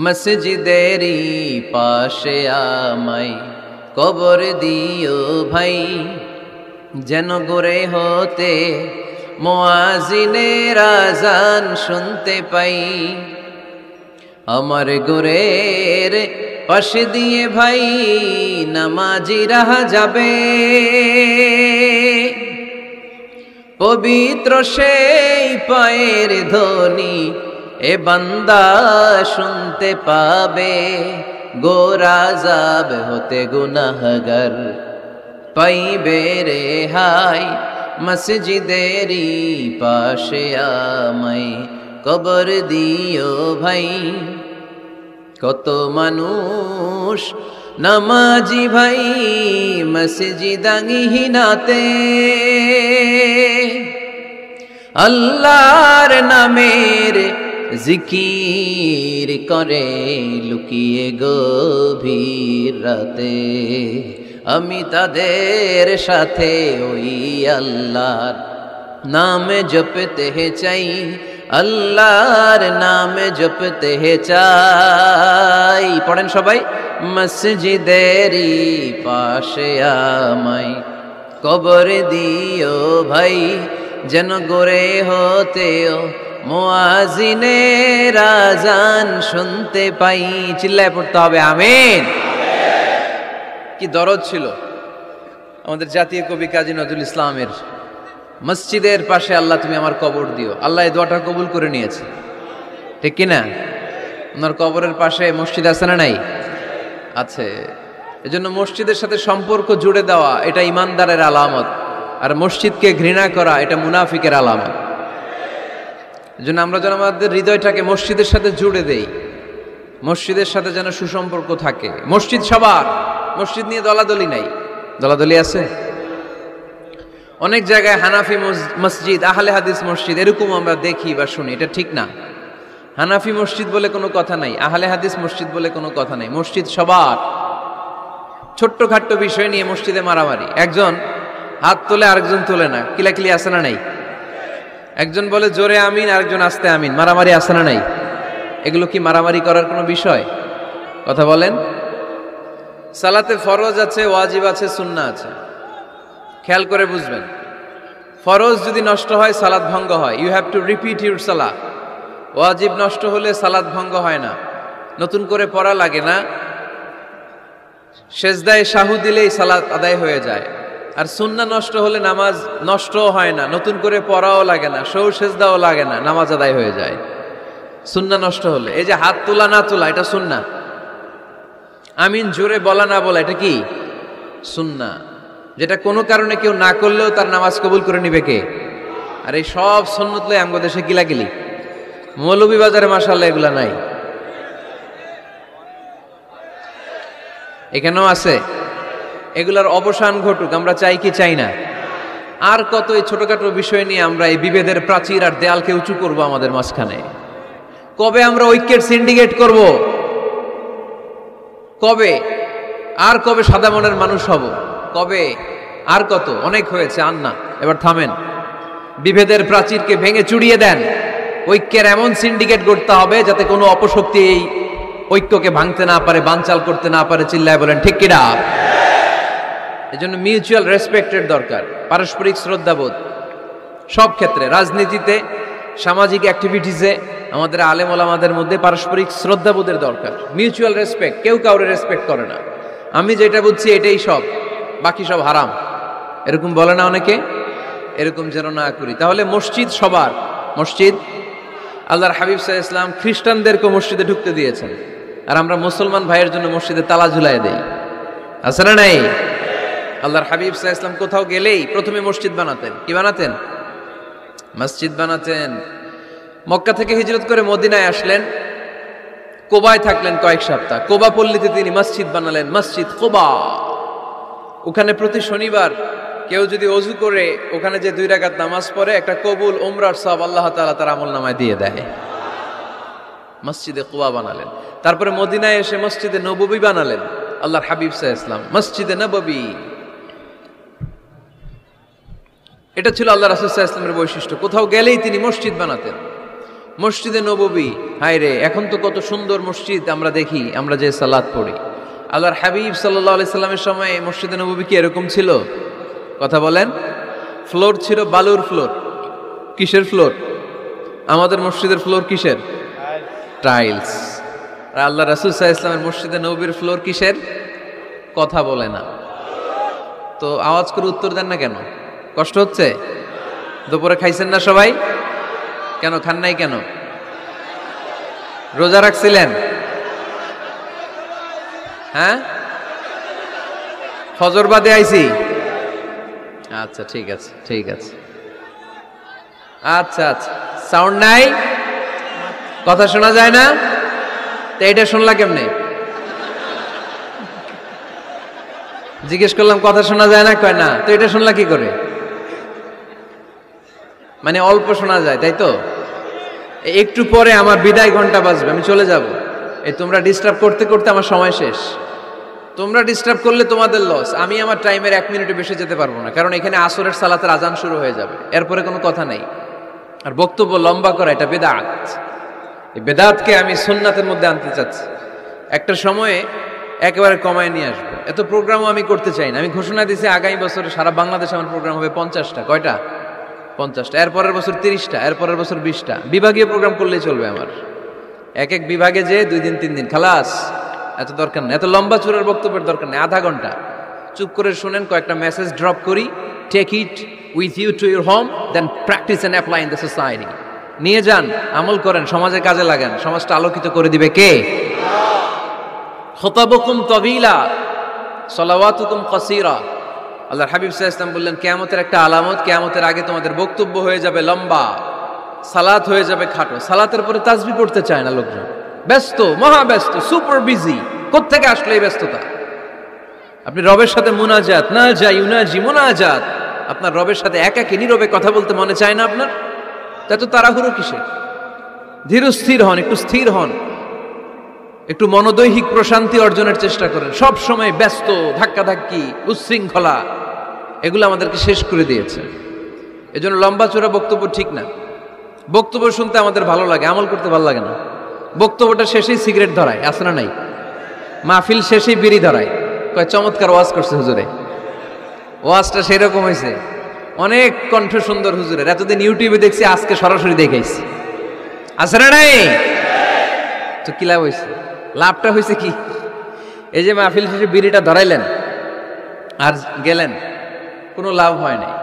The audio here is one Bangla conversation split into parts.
মসজিদেরই পাশে আমায় কবর দিও ভাই, যেন গড়ে হতে মুয়াজ্জিনের আযান শুনতে পাই। আমার গোরের পাশে দিয়ে ভাই নামাজিরা যাবে, পবিত্র সেই পায়ের ধ্বনি এ বান্দা শুনতে পাবে। গোরাজাব হতে গুনাহগার পাইবে রেহাই, মসজিদেরই পাশে আমায় কবর দিও ভাই। কত মানুষ নামাজি ভাই মসজিদাঙ্গিহীনাতে, আল্লাহর নামের জিকির করে লুকিয়ে গভীর রাতে। আমি তাদের সাথে ওই আল্লাহর নাম জপতে চাই, আল্লাহর নাম জপতে চাই। পড়েন সবাই, মসজিদেরই পাশে আমায় কবর দিও ভাই, যেন গড়ে হতেও মুয়াজ্জিনের আযান শুনতে পাই। চিল্লায় পড়তে হবে আমিন। কি দরদ ছিল আমাদের জাতীয় কবি কাজী নজরুল ইসলামের, মসজিদের পাশে আল্লাহ তুমি আমার কবর দিও। আল্লাহ এই দোয়াটা কবুল করে নিয়েছে, ঠিক কিনা? ওনার কবরের পাশে মসজিদ আছে না নাই? আছে। এজন্য মসজিদের সাথে সম্পর্ক জুড়ে দেওয়া এটা ইমানদারের আলামত, আর মসজিদকে ঘৃণা করা এটা মুনাফিকের আলামত। এজন্য আমরা যেন আমাদের হৃদয়টাকে মসজিদের সাথে জুড়ে দেই, মসজিদের সাথে যেন সুসম্পর্ক থাকে। মসজিদ সবার, মসজিদ নিয়ে দলাদলি নাই। দলাদলি আছে অনেক জায়গায়, হানাফি মসজিদ, আহলে হাদিস মসজিদ এরকম আমরা দেখি বা শুনি, এটা ঠিক না। হানাফি মসজিদ বলে কোনো কথা নাই, আহলে হাদিস মসজিদ বলে কোনো কথা নাই। মসজিদ সবার। ছোট্ট খাট্ট বিষয় নিয়ে মসজিদে মারামারি, একজন হাত তোলে আরেকজন তোলে না, কিলাকিলি আছে না নাই? একজন বলে জোরে আমিন, আরেকজন আস্তে আমিন, মারামারি আছে না নাই? এগুলো কি মারামারি করার কোনো বিষয়? কথা বলেন। সালাতে ফরজ আছে, ওয়াজিব আছে, সুন্নাহ আছে। খেয়াল করে বুঝবেন, ফরজ যদি নষ্ট হয় সালাত ভঙ্গ হয়, you have to repeat your সালাহ। ওয়াজিব নষ্ট হলে সালাত ভঙ্গ হয় না, নতুন করে পড়া লাগে না, সেজদায় সাহু দিলেই সালাত আদায় হয়ে যায়। আর সুন্নাহ নষ্ট হলে নামাজ নষ্টও হয় না, নতুন করে পড়াও লাগে না, সৌ সেজদাও লাগে না, নামাজ আদায় হয়ে যায় সুন্নাহ নষ্ট হলে। এই যে হাত তোলা না তোলা এটা সুন্নাহ, আমিন জোরে বলা না বলা এটা কি সুন্নাহ, যেটা কোনো কারণে কেউ না করলেও তার নামাজ কবুল করে নিবে কে? আর এই সব সুন্নত লয়ে আমগো দেশে গিলাগিলি, মৌলভীবাজারে মাশাআল্লাহ এগুলা নাই, এখানেও আছে। এগুলার অবসান ঘটুক, আমরা চাই কি চাই না? আর কত এই ছোটখাটো বিষয় নিয়ে আমরা এই বিভেদের প্রাচীর আর দেয়ালকে উঁচু করব আমাদের মাঝখানে? কবে আমরা ঐক্যের সিন্ডিকেট করব? কবে? আর কবে সাদা মনের মানুষ হব? কবে? আর কত? অনেক হয়েছে, আর না, এবার থামেন। বিভেদের প্রাচীরকে ভেঙে চুড়িয়ে দেন। ঐক্যের এমন সিন্ডিকেট করতে হবে যাতে কোনো অপশক্তি এই ঐক্যকে ভাঙতে না পারে, বানচাল করতে না পারে। চিল্লায় বলেন ঠিক কিনা? এজন্য মিউচুয়াল রেসপেক্টের দরকার, পারস্পরিক শ্রদ্ধাবোধ সব ক্ষেত্রে, রাজনীতিতে, সামাজিক অ্যাক্টিভিটিসে আমাদের আলেম ওলামাদের মধ্যে পারস্পরিক শ্রদ্ধাবোধের দরকার, মিউচুয়াল রেসপেক্ট। কেউ কাউরে রেসপেক্ট করে না, আমি যেটা বুঝছি এটাই সব, বাকি সব হারাম, এরকম বলে না অনেকে? এরকম যেন না করি। তাহলে মসজিদ সবার। মসজিদ, আল্লাহর হাবিব সাল্লাল্লাহু আলাইহি ওয়াসাল্লাম খ্রিস্টানদেরকে মসজিদে ঢুকতে দিয়েছেন, আর আমরা মুসলমান ভাইয়ের জন্য মসজিদে তালা ঝুলাই দেই, আছে না নাই? আল্লাহর হাবিব সাল্লাল্লাহু আলাইহি ওয়াসাল্লাম কোথাও গেলেই প্রথমে মসজিদ বানাতেন। কি বানাতেন? মসজিদ বানাতেন। মক্কা থেকে হিজরত করে মদিনায় আসলেন, কোবায় থাকলেন কয়েক সপ্তাহ। কোবা পল্লীতে তিনি মসজিদ বানালেন, মসজিদ কোবা। ওখানে প্রতি শনিবার কেউ যদি ওযু করে ওখানে যে 2 রাকাত নামাজ পড়ে, একটা কবুল উমরার সওয়াব আল্লাহ তাআলা তার আমলনামায় দিয়ে দেয়। মসজিদে কোবা বানালেন। তারপরে মদিনায় এসে মসজিদে নববী বানালেন আল্লাহর হাবিব সাল্লাল্লাহু আলাইহি ওয়াসাল্লাম, মসজিদে নববী। এটা ছিল আল্লাহ রাসূল সাল্লাল্লাহু আলাইহি ওয়াসাল্লামের বৈশিষ্ট্য, কোথাও গেলেই তিনি মসজিদ বানাতেন। মসজিদে নববী, হায় রে, এখন তো কত সুন্দর মসজিদ আমরা দেখি, আমরা যে সালাত পড়ি। আল্লাহর হাবিব সাল্লাল্লাহু আলাইহি সাল্লামের সময় মসজিদে নববী কি এরকম ছিল? কথা বলেন। ফ্লোর ছিল বালুর ফ্লোর। কিসের ফ্লোর? আমাদের মসজিদের ফ্লোর কিসের? টাইলস। আর আল্লাহ রাসূল সাল্লাল্লাহু আলাইহি ওয়াসাল্লামের মসজিদে নববীর ফ্লোর কিসের? কথা বলে না। তো আওয়াজ করে উত্তর দেন না কেন? কষ্ট হচ্ছে? দুপুরে খাইছেন না সবাই? কেন খান নাই কেন? রোজা রাখছিলেন? হ্যাঁ, ফজর বাদে আইছি। আচ্ছা ঠিক আছে, ঠিক আছে। আচ্ছা আচ্ছা, সাউন্ড নাই, কথা শোনা যায় না। তো এটা শুনলা কেমনে? জিজ্ঞেস করলাম কথা শোনা যায় না, কয় না। তো এটা শুনলা কি করে? মানে অল্প শোনা যায়, তাই তো? একটু পরে আমার বিদায় ঘন্টা বাজবে, আমি চলে যাব। এই তোমরা ডিস্টার্ব করতে করতে আমার সময় শেষ। তোমরা ডিস্টার্ব করলে তোমাদের লস। আমি আমার টাইমের 1 মিনিটে বেশি যেতে পারবো না, কারণ এখানে আসরের সালাতের আজান শুরু হয়ে যাবে, এরপরে কোনো কথা নেই। আর বক্তব্য লম্বা করা এটা বেদাত। এই বেদাতকে আমি সুন্নাতের মধ্যে আনতে চাচ্ছি। একটা সময়ে একেবারে কমায় নিয়ে আসবো। এত প্রোগ্রামও আমি করতে চাই না। আমি ঘোষণা দিয়েছি আগামী বছরে সারা বাংলাদেশে আমার প্রোগ্রাম হবে 50টা। কয়টা? 50টা। এরপরের বছর 30টা, এরপরের বছর 20টা। বিভাগীয় প্রোগ্রাম করলেই চলবে আমার। এক এক বিভাগে যে 2 দিন 3 দিন খালাস। এত দরকার নেই, এত লম্বা চূড়ার বক্তব্যের দরকার নেই। আধা ঘন্টা চুপ করে শুনেন, কয়েকটা মেসেজ ড্রপ করি, take it with you to your home, then practice and apply in the society. নিয়ে যান, আমল করেন, সমাজে কাজে লাগান। সমাজটা আলোকিত করে দিবে কে? খুতাবুকুম তাবিলা সালাওয়াতুকুম কাসীরা। আল্লাহর হাবিব সাল্লাল্লাহু আলাইহি ওয়াসাল্লাম বললেন, কিয়ামতের একটা আলামত, কিয়ামতের আগে তোমাদের বক্তব্য হয়ে যাবে লম্বা, সালাত হয়ে যাবে খাটো। সালাতের পরে তাসবিহ পড়তে চায় না লোকজন, ব্যস্ত, মহা ব্যস্ত, সুপার বিজি। কোত্থেকে আসলে এই ব্যস্ততা? আপনি রবের সাথে মুনাজাত, না যাই ইউনাজি মুনাজাত, আপনার রবের সাথে একাকী নীরবে কথা বলতে মনে চায় না আপনার? এত তাড়াহুড়ো কিসের? ধীর স্থির হন, একটু স্থির হন, একটু মনোদৈহিক প্রশান্তি অর্জনের চেষ্টা করেন। সব সময় ব্যস্ত, ধাক্কাধাক্কি, উচ্ছৃঙ্খলা, এগুলো আমাদেরকে শেষ করে দিয়েছে। এজন্য লম্বা চূড়া বক্তব্য ঠিক না। বক্তব্য শুনতে আমাদের ভালো লাগে, আমল করতে ভালো লাগে না। বক্তব্যটা শেষেই সিগারেট ধরায়, আছে না নাই? মাহফিল শেষেই বিড়ি ধরায়, কয় চমৎকার ওয়াজ করছে হুজুরে। ওয়াজটা সেরকম হয়েছে, অনেক কণ্ঠ সুন্দর হুজুরের। এতদিন ইউটিউবে দেখছি, আজকে সরাসরি দেখাইছি, আছে না নাই? তো কি লাভ হয়েছে? লাভটা হয়েছে কি? এই যে মাহফিল শেষে বিড়িটা ধরাইলেন আর গেলেন, কোনো লাভ হয় নাই।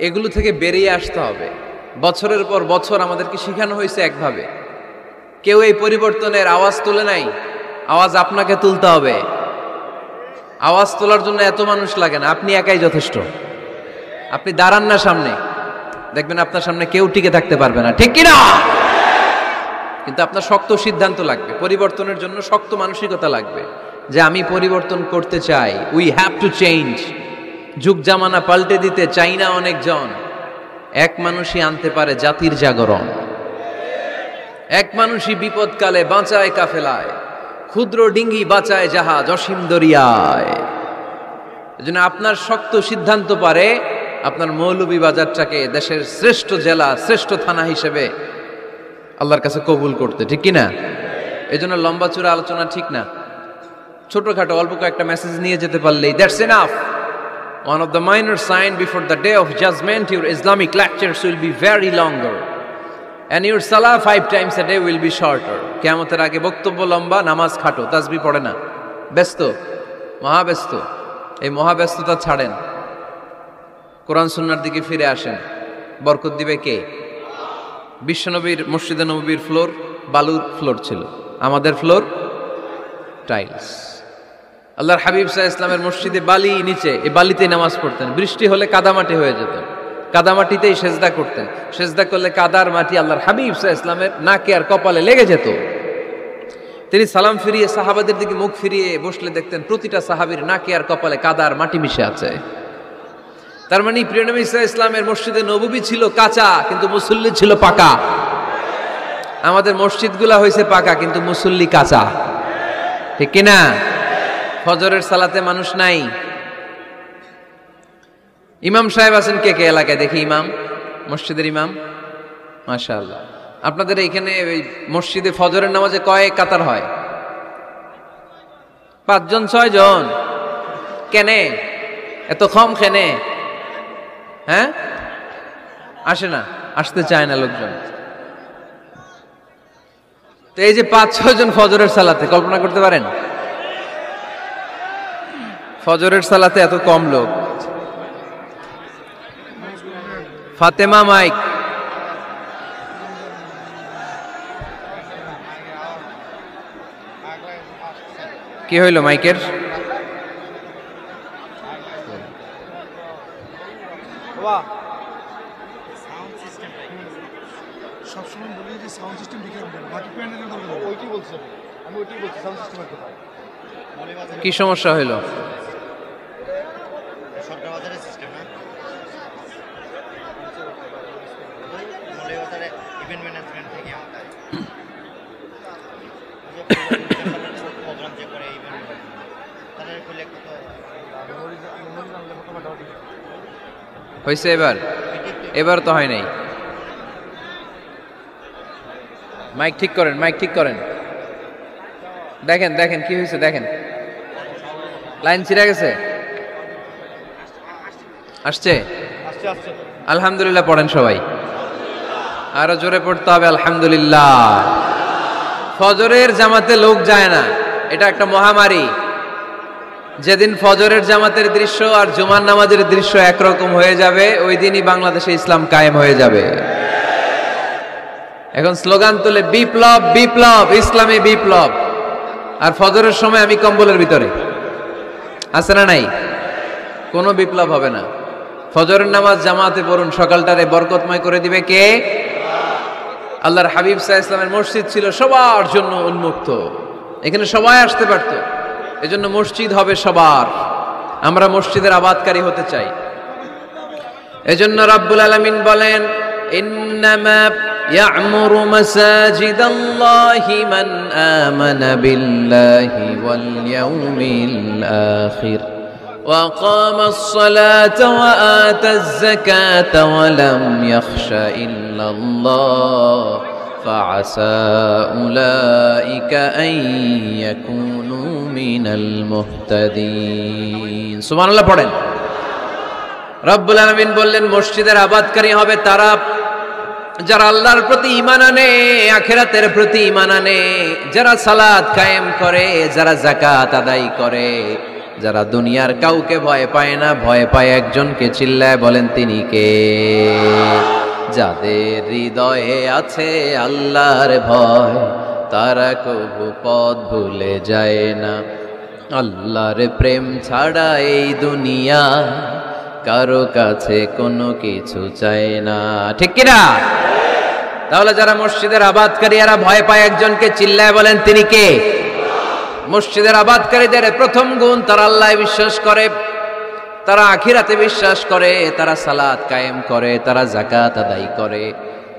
এগুলো থেকে বেরিয়ে আসতে হবে। বছরের পর বছর আমাদেরকে শেখানো হয়েছে একভাবে, কেউ এই পরিবর্তনের আওয়াজ তোলে নাই। আওয়াজ আপনাকে তুলতে হবে। আওয়াজ তোলার জন্য এত মানুষ লাগে না, আপনি একাই যথেষ্ট। আপনি দাঁড়ান না সামনে, দেখবেন আপনার সামনে কেউ টিকে থাকতে পারবে না, ঠিক কিনা? কিন্তু আপনার শক্ত সিদ্ধান্ত লাগবে, পরিবর্তনের জন্য শক্ত মানসিকতা লাগবে, যে আমি পরিবর্তন করতে চাই। We have to change. যুগ জামানা পাল্টে দিতে চাই না অনেকজন। এক মানুষই আনতে পারে জাতির জাগরণ। এক মানুষই বিপদকালে বাঁচায় কাফেলায়, ক্ষুদ্র ডিঙ্গি বাঁচায় জাহাজ অসীম দরিয়ায়। এজন্য আপনার শক্ত সিদ্ধান্ত পারে আপনার মৌলভীবাজারটাকে দেশের শ্রেষ্ঠ জেলা, শ্রেষ্ঠ থানা হিসেবে আল্লাহর কাছে কবুল করতে, ঠিক কিনা? এজন্য লম্বা চূড়া আলোচনা ঠিক না। ছোটখাটো অল্প কয়েকটা মেসেজ নিয়ে যেতে পারলেই that's enough. One of the minor sign before the day of judgment, your Islamic lectures will be very longer. And your salah 5 times a day will be shorter. কিয়ামতের আগে বক্তব্য লম্বা, নামাজ খাটো, তাসবিহ পড়ে না, ব্যস্ত, মহাব্যস্ত। এই মহাব্যস্ততা ছাড়েন, কোরআন সুন্নাহর দিকে ফিরে আসেন। বরকত দিবে কে? বিশ্বনবীর মসজিদে নববীর ফ্লোর বালুর ফ্লোর ছিল, আমাদের ফ্লোর টাইলস। আল্লাহর হাবিব সাল্লাল্লাহু আলাইহি ওয়াসাল্লামের মসজিদে বালি নিচে, এই বালিতেই নামাজ পড়তেন। বৃষ্টি হলে কাদামাটি হয়ে যেত, কাদামাটিতেই সেজদা করতেন। সেজদা করলে কাদার মাটি আল্লাহর হাবিব সাল্লাল্লাহু আলাইহি ওয়াসাল্লামের নাকে আর কপালে লেগে যেত। তিনি সালাম ফিরিয়ে সাহাবাদের দিকে মুখ ফিরিয়ে বসলে দেখতেন প্রতিটা সাহাবীর নাকে আর কপালে কাদার মাটি মিশে আছে। তার মানে প্রিয় নবী সাল্লাল্লাহু আলাইহি ওয়াসাল্লামের মসজিদে নববী ছিল কাঁচা, কিন্তু মুসল্লি ছিল পাকা। আমাদের মসজিদগুলা হয়েছে পাকা, কিন্তু মুসল্লি কাঁচা, ঠিক কিনা? ফজরের সালাতে মানুষ নাই। ইমাম সাহেব আছেন কে কে এলাকায়? দেখি ইমাম, মসজিদের ইমাম, মাশাআল্লাহ। আপনাদের এখানে ওই মসজিদে ফজরের নামাজে কয় কাতার হয়? 5 জন 6 জন। কেনে এত কম? কেনে? হ্যাঁ, আসে না, আসতে চায় না লোকজন। তো এই যে 5-6 জন ফজরের সালাতে, কল্পনা করতে পারেন ফজরের সালাতে এত কম লোক। ফাতেমা মাইক। কি হইল মাইকের? সবসময় বলি যে সাউন্ড সিস্টেম দেখে বাকি প্যান্ডেলের দরকার ওইটি বলছি, আমি ওইটি বলছি সাউন্ড সিস্টেমের কথা। কি সমস্যা হইল? সরকার বাজারের সিস্টেম না, মৌলিক বাজারে ইভেন্ট ম্যানেজমেন্ট থেকে আমাদের প্রোগ্রাম যে করে ইভেন্ট তাদের খুলে কত হয়েছে? এবার তো হয় নাই। মাইক ঠিক করেন, মাইক ঠিক করেন। দেখেন দেখেন কি হয়েছে, দেখেন লাইন ছিঁড়ে গেছে। আসছে? আলহামদুলিল্লাহ পড়েন সবাই, আরো জোরে পড়তে হবে আলহামদুলিল্লাহ। ফজরের জামাতে লোক যায় না, এটা একটা মহামারী। যেদিন ফজরের জামাতের দৃশ্য আর জুমার নামাজের দৃশ্য একরকম হয়ে যাবে, ওই দিনই বাংলাদেশে ইসলাম কায়েম হয়ে যাবে। এখন স্লোগান তুলে বিপ্লব বিপ্লব, ইসলামী বিপ্লব। আর ফজরের সময় আমি কম্বলের ভিতরে, আছে না নাই? কোনো বিপ্লব হবে না। ফজরের নামাজ জামাতে পড়ুন, সকালটারে বরকতময় করে দিবে কে? আল্লাহর হাবিব সাল্লাল্লাহু আলাইহি ওয়াসাল্লামের মসজিদ ছিল সবার জন্য উন্মুক্ত, এখানে সবাই আসতে পারত। এজন্য মসজিদ হবে সবার। আমরা মসজিদের আবাদকারী হতে চাই। এজন্য রাব্বুল আলামিন বলেন, ইন্নামা ইয়া'মুরু মাসাজিদাল্লাহি মান আমানা বিল্লাহি ওয়াল ইয়াউমিল আখির ওয়া কামাস সালাতা ওয়া আতাজ যাকাতা ওয়া লাম ইয়াখশা ইল্লাল্লাহ ফাআসা উলাইকা আন ইয়াকুনু মিনাল মুহতাদিন। সুবহানাল্লাহ পড়েন। রব্বুল আলামিন বললেন, মসজিদের আবাদকারী হবে তারা যারা আল্লাহর প্রতি ঈমান আনে, আখিরাতের প্রতি ঈমান আনে, যারা সালাত কায়েম করে, যারা যাকাত আদায় করে, যারা দুনিয়ার কাউকে ভয় পায় না, ভয় পায় একজনকে। চিল্লায় বলেন তিনি কে? যাদের হৃদয়ে আছে আল্লাহর ভয়, তারা কবু পথ ভুলে যায় না। আল্লাহর প্রেম ছাড়া এই দুনিয়া কারো কাছে কোনো কিছু চায় না, ঠিক কিনা? তাহলে যারা মসজিদের আবাদকারী, এরা ভয় পায় একজনকে। চিল্লায় বলেন তিনি কে? মসজিদের আবাদকারীদের প্রথম গুণ, তারা আল্লাহয় বিশ্বাস করে, তারা আখিরাতে বিশ্বাস করে, তারা সালাত কায়েম করে, তারা যাকাত আদায় করে,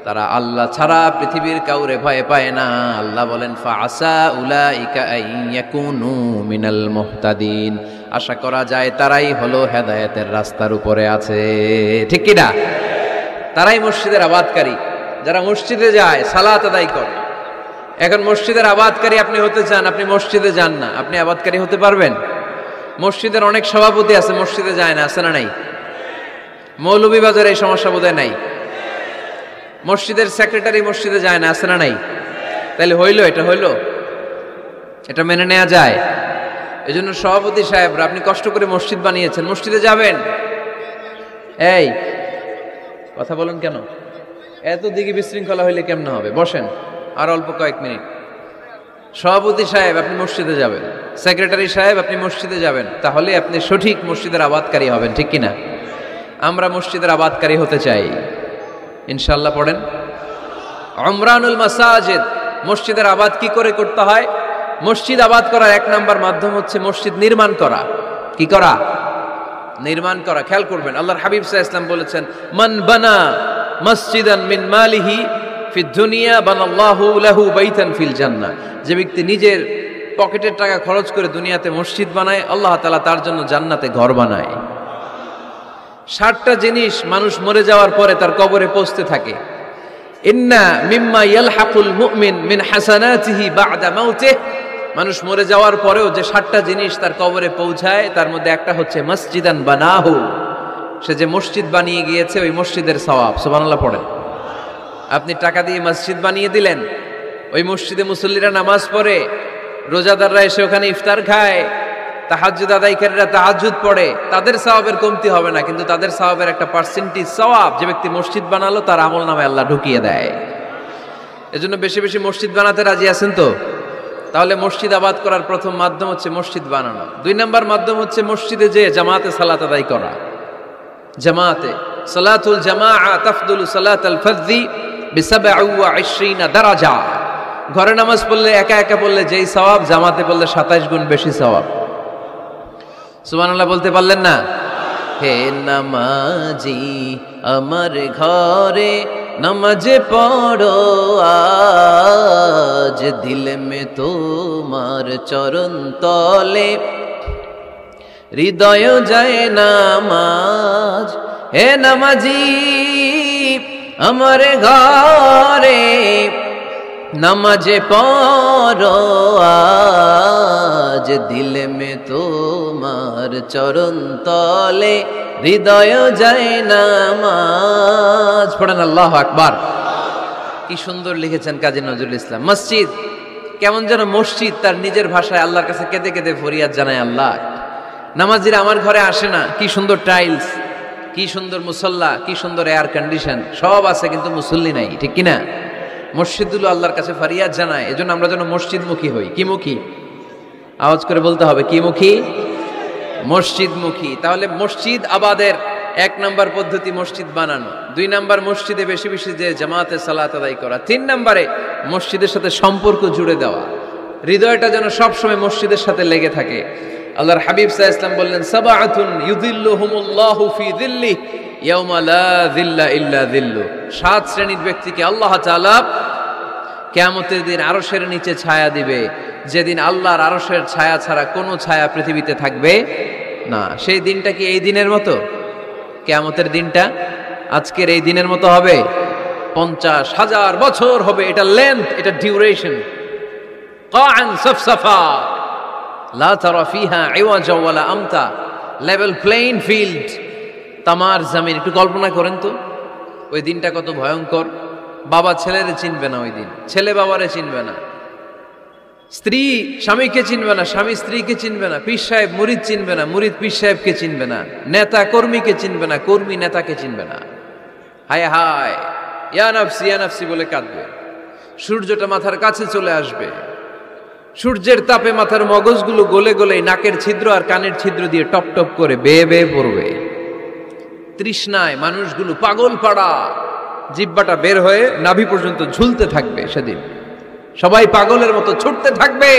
তারা আল্লাহ ছাড়া পৃথিবীর কাউরে ভয় পায় না। আল্লাহ বলেন, ফাআসা উলাইকা আন ইয়াকুনু মিনাল মুহতাদিন। আশা করা যায় তারাই হলো হেদায়েতের রাস্তার উপরে আছে, ঠিক কি না? তারাই মসজিদের আবাদকারী, যারা মসজিদে যায়, সালাত আদায় করে। এখন মসজিদের আবাদকারী আপনি হতে চান, আপনি মসজিদে যান না, আপনি আবাদকারী হতে পারবেন? মসজিদের অনেক সভাপতি আছে, মসজিদে যায় না, আছে না নাই? মৌলভীবাজারে এই সমস্যা বোধহয় নাই। মসজিদের সেক্রেটারি মসজিদে যায় না, আছে না নাই? তাহলে হইল, এটা হইল, এটা মেনে নেওয়া যায়? এজন্য সভাপতি সাহেবরা, আপনি কষ্ট করে মসজিদ বানিয়েছেন, মসজিদে যাবেন। এই কথা বলেন কেন? এত দিকে বিশৃঙ্খলা হইলে কেমন হবে? বসেন আর অল্প কয়েক মিনিট। সভাপতি সাহেব আপনি মসজিদে যাবেন, সেক্রেটারি সাহেব আপনি মসজিদে যাবেন, তাহলে আপনি সঠিক মসজিদের আবাদকারী হবেন, ঠিক কিনা? আমরা মসজিদের আবাদকারী হতে চাই ইনশাআল্লাহ। পড়েন উমরানুল মাসাজিদ। মসজিদের আবাদ কি করে করতে হয়? মসজিদ আবাদ করার এক নাম্বার মাধ্যম হচ্ছে মসজিদ নির্মাণ করা। কি করা? নির্মাণ করা। খেয়াল করবেন, আল্লাহর হাবিব সাল্লাল্লাহু আলাইহি ওয়াসাল্লাম বলেছেন, মান বানা মসজিদান মিন মালিহি ফিদ দুনিয়া বানাল্লাহু লাহু বাইতান ফিল জান্নাহ। যে ব্যক্তি নিজের পকেটের টাকা খরচ করে দুনিয়াতে মসজিদ বানায়, আল্লাহ তাআলা তার জন্য জান্নাতে ঘর বানায়। 60টা জিনিস মানুষ মরে যাওয়ার পরে তার কবরে পৌঁছতে থাকে। ইন্না মিম্মা ইয়ালহাকুল মুমিন মিন হাসানাতিহি বা'দা মাউতিহি, মানুষ মরে যাওয়ার পরেও যে 7টা জিনিস তার কবরে পৌঁছায় তার মধ্যে একটা হচ্ছে মসজিদান বানাহু, সে যে মসজিদ বানিয়ে গিয়েছে ওই মসজিদের সওয়াব। সুবহানাল্লাহ পড়েন। আপনি টাকা দিয়ে মসজিদ বানিয়ে দিলেন, ওই মসজিদে মুসল্লিরা নামাজ পড়ে, রোজাদাররা এসে ওখানে ইফতার খায়, তাহাজ্জুদ আদায়কারীরা তাহাজ্জুদ পড়ে, তাদের সওয়াবের কমতি হবে না, কিন্তু তাদের সওয়াবের একটা পার্সেন্টেজ সওয়াব যে ব্যক্তি মসজিদ বানালো তার আমলনামায় আল্লাহ ঢুকিয়ে দেয়। এজন্য বেশি বেশি মসজিদ বানাতে রাজি আছেন তো? তাহলে মসজিদ আবাদ করার প্রথম মাধ্যম হচ্ছে মসজিদ বানানো। 2 নম্বর মাধ্যম হচ্ছে মসজিদে যে জামাতে সালাত আদায় করা। জামাতে সালাতুল জামাআ তাফদুলু সালাতাল ফাযযি ব27 দারাজা। ঘরে নামাজ পড়লে একা একা পড়লে যেই সওয়াব, জামাতে পড়লে 27 গুণ বেশি সওয়াব। সুবহানাল্লাহ বলতে পারলেন না? হে নামাজি আমার ঘরে নামাজ পড়ো আজ, দিল মে তোমার চরণ তলে হৃদয় যায় নামাজ। হে নামাজি আমার ঘরে নামাজ পড়ো আজ, দিল মে তোমার চরণ তলে হৃদয় যায় নামাজ। পড়েন আল্লাহু আকবার। কি সুন্দর লিখেছেন কাজী নজরুল ইসলাম। মসজিদ কেমন যেন মসজিদ তার নিজের ভাষায় আল্লাহর কাছে কেঁদে কেঁদে ফরিয়াদ জানায়, আল্লাহ নামাজিরা আমার ঘরে আসে না, কি সুন্দর টাইলস, কি সুন্দর মুসল্লা, কি সুন্দর এয়ার কন্ডিশন, সব আছে কিন্তু মুসল্লি নাই, ঠিক কিনা? মসজিদগুলো আল্লাহর কাছে ফরিয়াদ জানায়। এজন্য আমরা যেন মসজিদমুখী হই। কি মুখী? আওয়াজ করে বলতে হবে, কি মুখী? মসজিদমুখী। তাহলে মসজিদ আবাদের 1 নম্বর পদ্ধতি মসজিদ বানানো, 2 নম্বর মসজিদে বেশি বেশি যে জামাতে সালাত আদায় করা, 3 নম্বরে মসজিদের সাথে সম্পর্ক জুড়ে দেওয়া, হৃদয়টা যেন সবসময় মসজিদের সাথে লেগে থাকে। আল্লাহর হাবিব সাল্লাল্লাহু আলাইহি ওয়াসাল্লাম বললেন, সাবআতুন ইউযিল্লুহুমুল্লাহু ফি যিল্লিহি ইয়াওমা লা যিল্লা ইল্লা যিল্লু। 7 শ্রেণীর ব্যক্তিকে আল্লাহ তাআলা কিয়ামতের দিন আরশের নিচে ছায়া দিবে, যেদিন আল্লাহর আরশের ছায়া ছাড়া কোনো ছায়া পৃথিবীতে থাকবে না। সেই দিনটা কি এই দিনের মতো? কিয়ামতের দিনটা আজকের এই দিনের মতো হবে? 50,000 বছর হবে। এটা লেন্থ, এটা ডিউরেশন। কাআন সাফসাফা লা তারা ফিহা ইওয়াজা ওয়ালা আমতা, লেভেল প্লেইং ফিল্ড, তামার জমিন। একটু কল্পনা করেন তো ওই দিনটা কত ভয়ঙ্কর। বাবা ছেলেরে চিনবে না ওই দিন, ছেলে বাবারে চিনবে না, স্ত্রী স্বামীকে চিনবে না, স্বামী স্ত্রীকে চিনবে না, পীর সাহেব মুরিদ চিনবে না, মুরিদ পীর সাহেবকে চিনবে না, নেতা কর্মীকে চিনবে না, কর্মী নেতাকে চিনবে না। হায় হায়, ইয়া নাফসি বলে কাঁদবে। সূর্যটা মাথার কাছে চলে আসবে, সূর্যের তাপে মাথার মগজগুলো গলে গলে নাকের ছিদ্র আর কানের ছিদ্র দিয়ে টপ টপ করে বেয়ে বেয়ে পড়বে। তৃষ্ণায় মানুষগুলো পাগল পাড়া, জিহ্বাটা বের হয়ে নাভি পর্যন্ত ঝুলতে থাকবে। সেদিন সবাই পাগলের মতো ছুটতে থাকবে,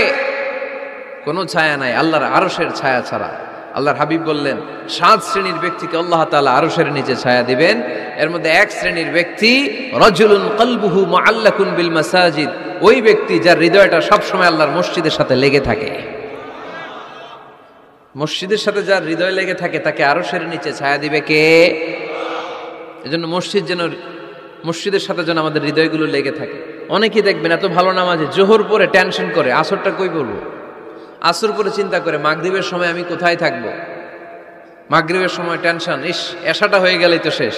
কোনো ছায়া নাই আল্লাহর আরশের ছায়া ছাড়া। আল্লাহর হাবিব বললেন 7 শ্রেণীর ব্যক্তিকে আল্লাহ তাআলা আরশের নিচে ছায়া দিবেন। এর মধ্যে 1 শ্রেণীর ব্যক্তি রাজুলুন কলবুহু মুআল্লাকুন বিল মাসাজিদ, ওই ব্যক্তি যার হৃদয়টা সবসময় আল্লাহর মসজিদের সাথে লেগে থাকে। মসজিদের সাথে যার হৃদয় লেগে থাকে তাকে আরশের নিচে ছায়া দিবে কে? এজন্য মসজিদের সাথে যেন আমাদের হৃদয়গুলো লেগে থাকে। অনেকেই দেখবেন এত ভালো নামাজে জোহর পরে টেনশন করে, আসরটা কই বলবো, আসর পরে চিন্তা করে মাগরিবের সময় আমি কোথায় থাকবো, মাগরিবের সময় টেনশন, ইস এশাটা হয়ে গেলেই তো শেষ।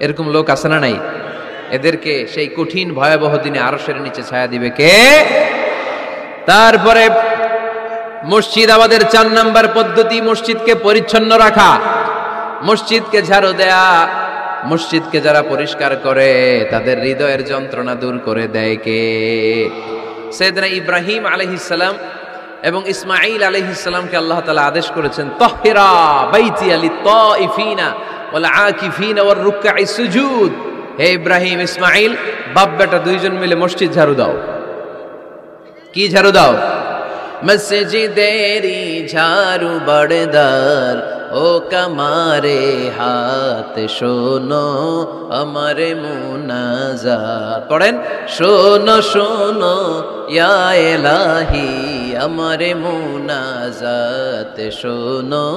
এরকম লোক আছে না নাই? এদেরকে সেই কঠিন ভয়াবহ দিনে আরশের নিচে ছায়া দিবে কে? তারপরে মসজিদ আমাদের 4 নম্বর পদ্ধতি মসজিদকে পরিচ্ছন্ন রাখা, মসজিদকে ঝাড়ু দেয়া। মসজিদকে যারা পরিষ্কার করে তাদের হৃদয়ের যন্ত্রণা দূর করে দেয় কে? সাইয়েদনা ইব্রাহিম আলাইহিস সালাম এবং ইসমাঈল আলাইহিস সালামকে আল্লাহ তাআলা আদেশ করেছেন, তাহহিরা বাইতিয়া লিত-তাইফিনা ওয়াল আকিফিনা ওয়ার রুকআইস সুজুদ। হে ইব্রাহিম ইসমাঈল, বাপ বেটা দুইজন মিলে মসজিদ ঝাড়ু দাও। কি ঝাড়ু দাও? মসজিদেরি ঝাড়ু বড়দার ও কামারে হাত শোনো আমারে মুনাজাত। পড়েন, শোনো শোনো ইয়া ইলাহি আমারে মুনাজাত, শোনো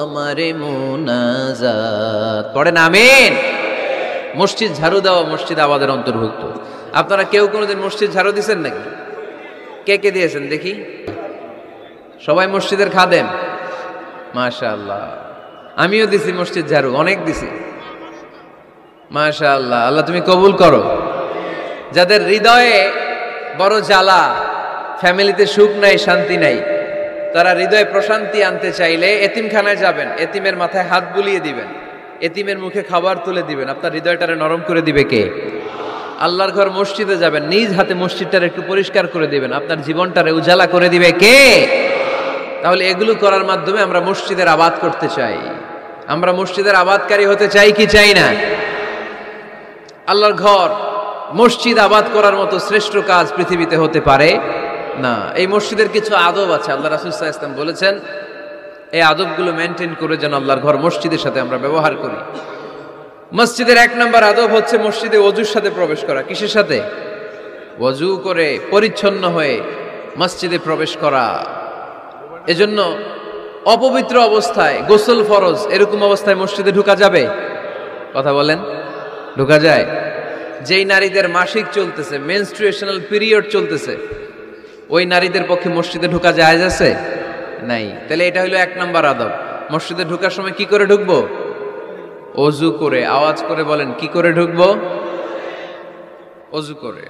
আমারে মুনাজাত। পড়েন আমিন। মসজিদ ঝাড়ু দেওয়া মসজিদ আবাদের অন্তর্ভুক্ত। আপনারা কেউ কোনোদিন মসজিদ ঝাড়ু দিয়েছেন নাকি? কে কে দিয়েছেন দেখি? সবাই মসজিদের খাদেম? মাশাআল্লাহ। আমিও দিছি মসজিদ ঝাড়ু, অনেক দিছি। মাশাআল্লাহ, আল্লাহ তুমি কবুল করো। যাদের হৃদয়ে বড় জ্বালা, ফ্যামিলিতে সুখ নাই, শান্তি নাই, তারা হৃদয়ে প্রশান্তি আনতে চাইলে এতিমখানায় যাবেন, এতিমের মাথায় হাত বুলিয়ে দিবেন, এতিমের মুখে খাবার তুলে দিবেন, আপনার হৃদয়টারে নরম করে দিবে কে? আল্লাহর ঘর মসজিদে যাবেন, নিজ হাতে মসজিদটারে একটু পরিষ্কার করে দিবেন, আপনার জীবনটারে উজালা করে দিবে কে? তাহলে এগুলো করার মাধ্যমে আমরা মসজিদের আবাদ করতে চাই। আমরা মসজিদের আবাদকারী হতে চাই কি চাই না? আল্লাহর ঘর মসজিদ আবাদ করার মতো শ্রেষ্ঠ কাজ পৃথিবীতে হতে পারে না। এই মসজিদের কিছু আদব আছে, আল্লাহ রাসূল সাল্লাল্লাহু আলাইহি ওয়াসাল্লাম বলেছেন এই আদবগুলো মেনটেন করে যেন আল্লাহর ঘর মসজিদের সাথে আমরা ব্যবহার করি। মসজিদের 1 নম্বর আদব হচ্ছে মসজিদে ওযুর সাথে প্রবেশ করা। কিসের সাথে? ওযু করে পরিচ্ছন্ন হয়ে মসজিদে প্রবেশ করা। এজন্য অপবিত্র অবস্থায় গোসল ফরজ, এরকম অবস্থায় মসজিদে ঢোকা যাবে? কথা বলেন, ঢোকা যায়? যেই নারীদের মাসিক চলতেছে, মেনস্ট্রুয়েশনাল পিরিয়ড চলতেছে, ওই নারীদের পক্ষে মসজিদে ঢোকা জায়েজ আছে? নাই। তাহলে এটা হলো 1 নম্বর আদব। মসজিদে ঢোকার সময় কি করে ঢুকবো? ওযু করে। আওয়াজ করে বলেন, কি করে ঢুকবো? ওযু করে।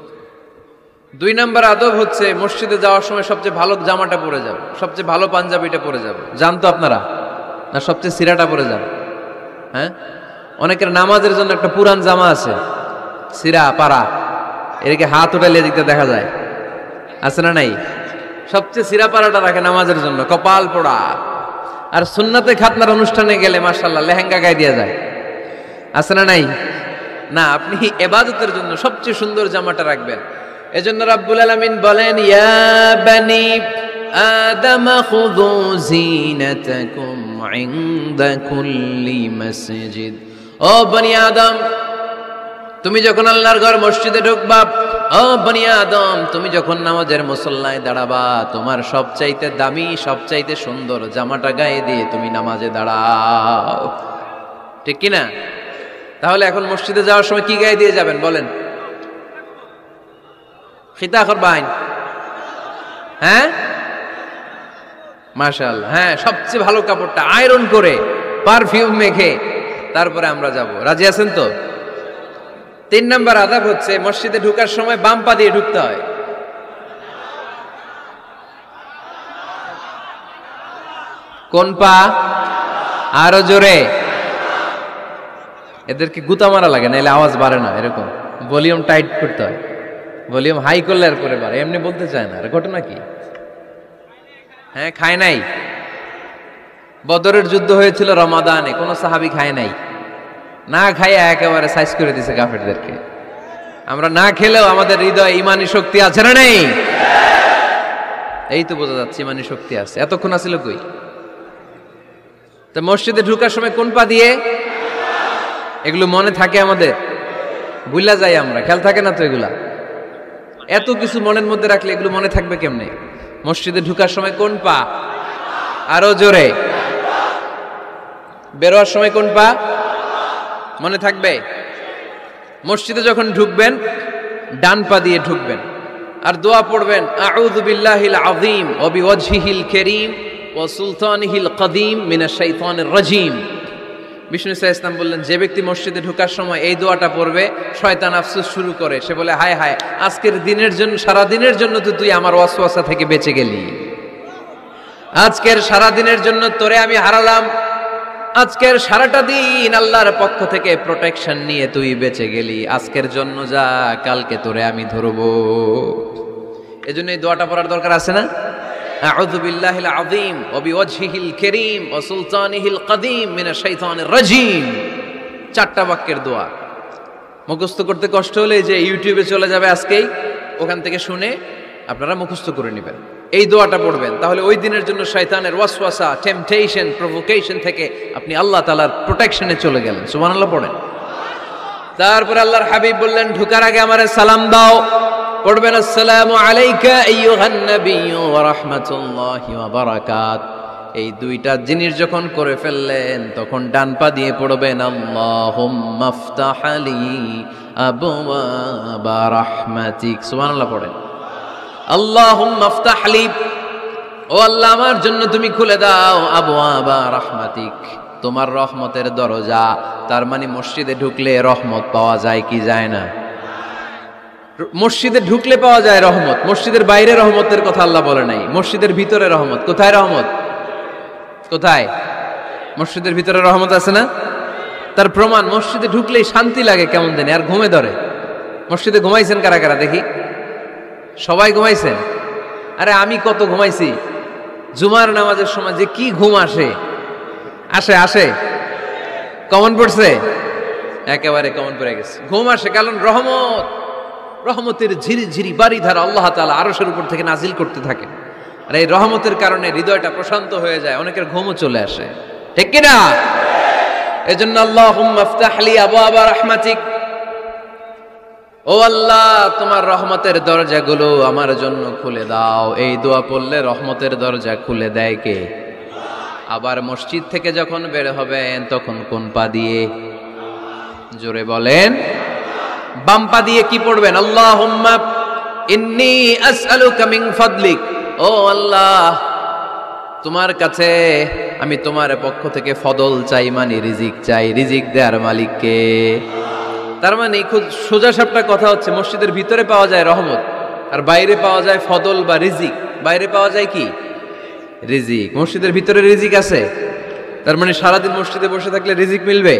2 নম্বর আদব হচ্ছে মসজিদে যাওয়ার সময় সবচেয়ে ভালো জামাটা পরে যাব, সবচেয়ে ভালো পাঞ্জাবিটা পরে যাব। জানতো আপনারা? না সবচেয়ে সিরাটা পরে যাব? হ্যাঁ, অনেকের নামাজের জন্য একটা পুরান জামা আছে, সিরা পাড়া, এদিকে হাত উঠালে এদিকে দেখা যায়, আছে না নাই? সবচেয়ে সিরা পাড়াটা রাখে নামাজের জন্য, কপাল পোড়া। আর সুন্নাতে খাতনার অনুষ্ঠানে গেলে মাশাআল্লাহ লেহেঙ্গা গায়ে দিয়ে যায়, আছে না নাই? না, আপনি ইবাদতের জন্য সবচেয়ে সুন্দর জামাটা রাখবেন। এজন্য রাব্বুল আলামিন বলেন, ইয়া বানি আদম খুযু জিনাতাকুম ইনদা কুল্লি মসজিদ। ও বনি আদম, তুমি যখন আল্লাহর ঘর মসজিদে ঢুকবা, ও বনি আদম, তুমি যখন নামাজের মুসল্লায় দাঁড়াবা, তোমার সবচাইতে দামি, সবচাইতে সুন্দর জামাটা গায়ে দিয়ে তুমি নামাজে দাঁড়াও। ঠিক কি না? তাহলে এখন মসজিদে যাওয়ার সময় কি গায়ে দিয়ে যাবেন বলেন? খিতা করবাইন? হ্যাঁ, মাশাআল্লাহ। হ্যাঁ, সবচেয়ে ভালো কাপড়টা আয়রন করে পারফিউম মেখে তারপরে আমরা যাব। রাজি আছেন তো? 3 নম্বর আদব হচ্ছে মসজিদে ঢোকার সময় বাম পা দিয়ে ঢুকতে হয়। কোন পা? আরো জোরে। এদেরকে গুতা মারা লাগে, নাইলে আওয়াজ বাড়ে না। এরকম ভলিউম টাইট করতে হয়, ভলিউম হাই করলে আর করে বাড়ে, এমনি বলতে চায় না। ঘটনা কি? হ্যাঁ, খায় নাই। বদরের যুদ্ধ হয়েছিল রমাদানে, কোন সাহাবী খায় নাই, না খাইয়া একেবারে সাইজ করে দিছে কাফেরদেরকে। আমরা না খেলেও আমাদের হৃদয়ে ইমানি শক্তি আছে না নেই? এই তো বোঝা যাচ্ছে ইমানি শক্তি আছে। এতক্ষণ আছিল কই? তো মসজিদে ঢোকার সময় কোন পা দিয়ে? এগুলো মনে থাকে আমাদের? ভুলা যাই আমরা, খেয়াল থাকে না তো এগুলা? এত কিছু মনের মধ্যে রাখলে এগুলো মনে থাকবে কেমনে? মসজিদে ঢোকার সময় কোন পা? আরো জোরে। বেরোয়ার সময় কোন পা? মনে থাকবে? মসজিদে যখন ঢুকবেন ডান পা দিয়ে ঢুকবেন, আর দোয়া পড়বেন, আউযু বিল্লাহিল আযীম ওয়া বিওয়াজহিল কারীম ওয়া সুলতানিহিল কদীম মিনাশ শাইতানির রাজীম। বিষ্ণু সাল্লাল্লাহু আলাইহি ওয়াসাল্লাম বললেন, যে ব্যক্তি মসজিদে ঢোকার সময় এই দোয়াটা পড়বে, শয়তান আফসোস শুরু করে, সে বলে, হায় হায়, আজকের দিনের জন্য, সারা দিনের জন্য তো তুই আমার ওয়াসওয়াসা থেকে বেঁচে গেলি, আজকের সারা দিনের জন্য তোরে আমি হারালাম, আজকের সারাটা দিন আল্লাহর পক্ষ থেকে প্রোটেকশন নিয়ে তুই বেঁচে গেলি, আজকের জন্য যা, কালকে তোরে আমি ধরবো। এজন্য এই দোয়াটা পড়ার দরকার আছে না? আউযু বিল্লাহিল আযীম ওয়া বিওয়াজহিল কারীম ওয়া সুলতানিহিল কদীম মিনাশ শাইতানির রাজীম। 4টা বাক্যের দোয়া। মুখস্থ করতে কষ্ট হলে যে ইউটিউবে চলে যাবে আজকেই, ওখান থেকে শুনে আপনারা মুখস্থ করে নেবেন, এই দোয়াটা পড়বেন। তাহলে ওই দিনের জন্য শয়তানের ওয়াসওয়াসা, টেম্পটেশন, প্রভোকেশন থেকে আপনি আল্লাহ তাআলার প্রোটেকশনে চলে গেলেন। সুবহানাল্লাহ পড়েন। তারপরে আল্লাহর হাবিব বললেন, ঢোকার আগে আমারে সালাম দাও। পড়বেন, আসসালামু আলাইকা আইয়ুহান নাবিয়্যু ওয়া রাহমাতুল্লাহি ওয়া বারাকাত। এই দুইটা জিনিস যখন করে ফেললেন তখন ডান পা দিয়ে পড়বেন আল্লাহুম্মা আফতাহ লি আবওয়াবা রাহমাতিক, সুবহানাল্লাহ পড়েন। আল্লাহুম্মা আফতাহ লি, ও আল্লাহ আমার জন্য তুমি খুলে দাও আবওয়াবা রাহমাতিক, তোমার রহমতের দরজা। তার মানে মসজিদে ঢুকলে রহমত পাওয়া যায় কি যায় না? মসজিদে ঢুকলে পাওয়া যায় রহমত, মসজিদের বাইরে রহমতের কথা আল্লাহ বলে নাই। মসজিদের ভিতরে রহমত, কোথায় রহমত? কোথায়? মসজিদের ভিতরে রহমত আছে না? তার প্রমাণ মসজিদে ঢুকলেই শান্তি লাগে কেমন জানি, আর ঘুমে ধরে। মসজিদে ঘুমাইছেন কারা কারা দেখি? সবাই ঘুমাইছেন? আরে আমি কত ঘুমাইছি। জুমার নামাজের সময় যে কি ঘুম আসে, আসে আসে, কমন পড়ছে, একেবারে কমন পড়ে গেছে, ঘুম আসে। কারণ রহমত, রহমতের ঝিরি ঝিরি বাড়িধারা আল্লাহ তাআলা আরশের উপর থেকে নাজিল করতে থাকে। আর এই রহমতের কারণে হৃদয়টা প্রশান্ত হয়ে যায়, অনেকের ঘুমও চলে আসে, ঠিক কি না? এজন্য আল্লাহুম্মা আফতাহ লি আবওয়াবা রাহমাতিক, ও আল্লাহ তোমার রহমতের দরজাগুলো আমার জন্য খুলে দাও। এই দোয়া পড়লে রহমতের দরজা খুলে দেয় কে? আবার মসজিদ থেকে যখন বের হবেন তখন কোন পা দিয়ে? জোরে বলেন। বাম পা দিয়ে কি পড়বেন? আল্লাহুম্মা ইন্নী আসআলুকা মিন ফাদলিক, ও আল্লাহ তোমার কাছে আমি তোমার পক্ষ থেকে ফদল চাই, মানে রিজিক চাই। রিজিক দেওয়ার মালিক কে? তার মানে খুব সোজা সাপটা কথা হচ্ছে, মসজিদের ভিতরে পাওয়া যায় রহমত, আর বাইরে পাওয়া যায় ফদল বা রিজিক। বাইরে পাওয়া যায় কি? রিজিক। মসজিদের ভিতরে রিজিক আছে, তার মানে সারাদিন মসজিদে বসে থাকলে রিজিক মিলবে।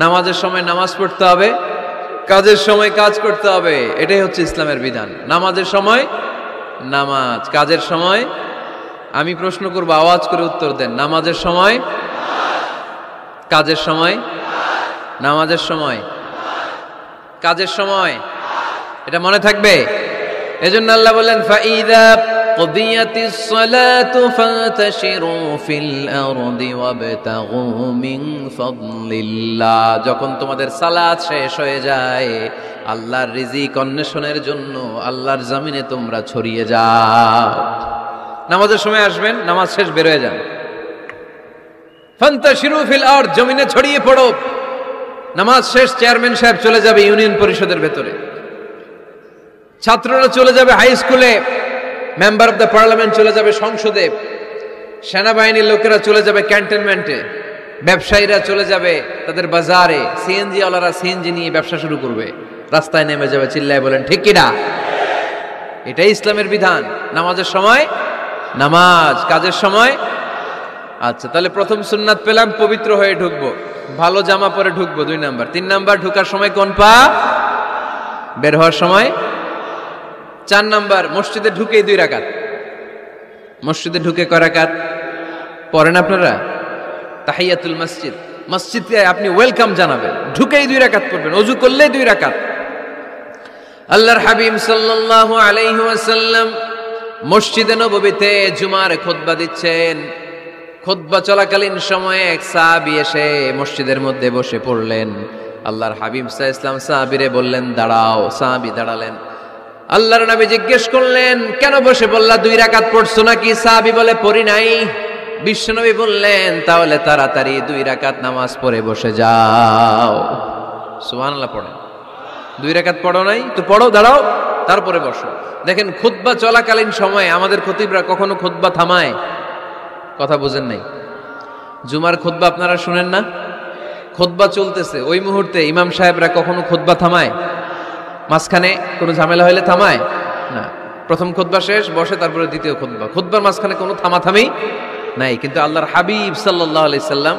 নামাজের সময় নামাজ পড়তে হবে, কাজের সময় কাজ করতে হবে, এটাই হচ্ছে ইসলামের বিধান। নামাজের সময় নামাজ, কাজের সময়। আমি প্রশ্ন করব, আওয়াজ করে উত্তর দেন। নামাজের সময়, কাজের সময়, নামাজের সময়, কাজের সময়, এটা মনে থাকবে। এজন্য আল্লাহ বলেন ফাইদা কুদিয়াতিস সালাতু ফান্তাশিরু ফিল আরদি ওয়াবতাগু মিন ফাদলিল্লাহ, যখন তোমাদের সালাত শেষ হয়ে যায় আল্লাহর রিজিক অন্বেষণের জন্য আল্লাহর জমিনে তোমরা ছড়িয়ে যাও। নামাজের সময় আসবেন, নামাজ শেষ বের হয়ে যান। ফান্তাশিরু ফিল আরদ, জমিনে ছড়িয়ে পড়ো। নামাজ শেষ চেয়ারম্যান সাহেব চলে যাবে ইউনিয়ন পরিষদের ভেতরে, ছাত্ররা চলে যাবে হাই স্কুলে, মেম্বার অফ দ্য পার্লামেন্ট চলে যাবে সংসদে, সেনাবাহিনীর লোকেরা চলে যাবে ক্যান্টনমেন্টে, ব্যবসায়ীরা চলে যাবে তাদের বাজারে, সিএনজি ওয়ালারা সিএনজি নিয়ে ব্যবসা শুরু করবে, রাস্তায় নেমে যাবে, চিল্লায় বলেন ঠিক কিনা? এটাই ইসলামের বিধান। নামাজের সময় নামাজ, কাজের সময়। আচ্ছা, তাহলে প্রথম সুন্নাত পেলাম, পবিত্র হয়ে ঢুকবো, ভালো জামা পরে ঢুকবো 2 নাম্বার। 3 নাম্বার, ঢুকার সময় কোন পা? বের হওয়ার সময়। 4 নাম্বার, মসজিদে ঢুকেই 2 রাকাত। মসজিদে ঢুকে কয় রাকাত পড়েন আপনারা? তাহিয়াতুল মসজিদ, মসজিদে আপনি ওয়েলকাম জানাবেন, ঢুকেই 2 রাকাত পড়বেন, ওযু করলেই 2 রাকাত। আল্লাহর হাবিব সাল্লাল্লাহু আলাইহি ওয়াসাল্লাম মসজিদে নববীতে জুমার খুতবা দিচ্ছেন। খুতবা চলাকালীন সময়ে এক সাহাবী এসে মসজিদের মধ্যে বসে পড়লেন। আল্লাহর হাবিব সাল্লাল্লাহু আলাইহি ওয়াসাল্লাম সাহাবীরে বললেন দাঁড়াও। সাহাবী দাঁড়ালেন। আল্লাহর নবী জিজ্ঞেস করলেন কেন বসে বললা? 2 রাকাত পড়ছো নাকি? সাহাবী বলে পড়ি নাই। বিশ্বনবী বললেন তাহলে তাড়াতাড়ি 2 রাকাত নামাজ পড়ে বসে যাও। সুবহানাল্লাহ পড়েন। 2 রাকাত পড়ো নাই তো পড়ো, দাঁড়াও, তারপরে বসো। দেখেন খুতবা চলাকালীন সময়ে আমাদের খতিবরা কখনো খুতবা থামায়? কথা বুঝেন নাই? জুমার খুতবা আপনারা শুনেন না? খুতবা চলতেছে, ওই মুহূর্তে ইমাম সাহেবরা কখনো খুতবা থামায়? মাঝখানে কোনো ঝামেলা হইলে থামায় না। প্রথম খুতবা শেষ, বসে, তারপরে দ্বিতীয় খুতবা। খুতবার মাঝখানে কোনো থামাথামি নাই। কিন্তু আল্লাহর হাবিব সাল্লাল্লাহু আলাইহি সাল্লাম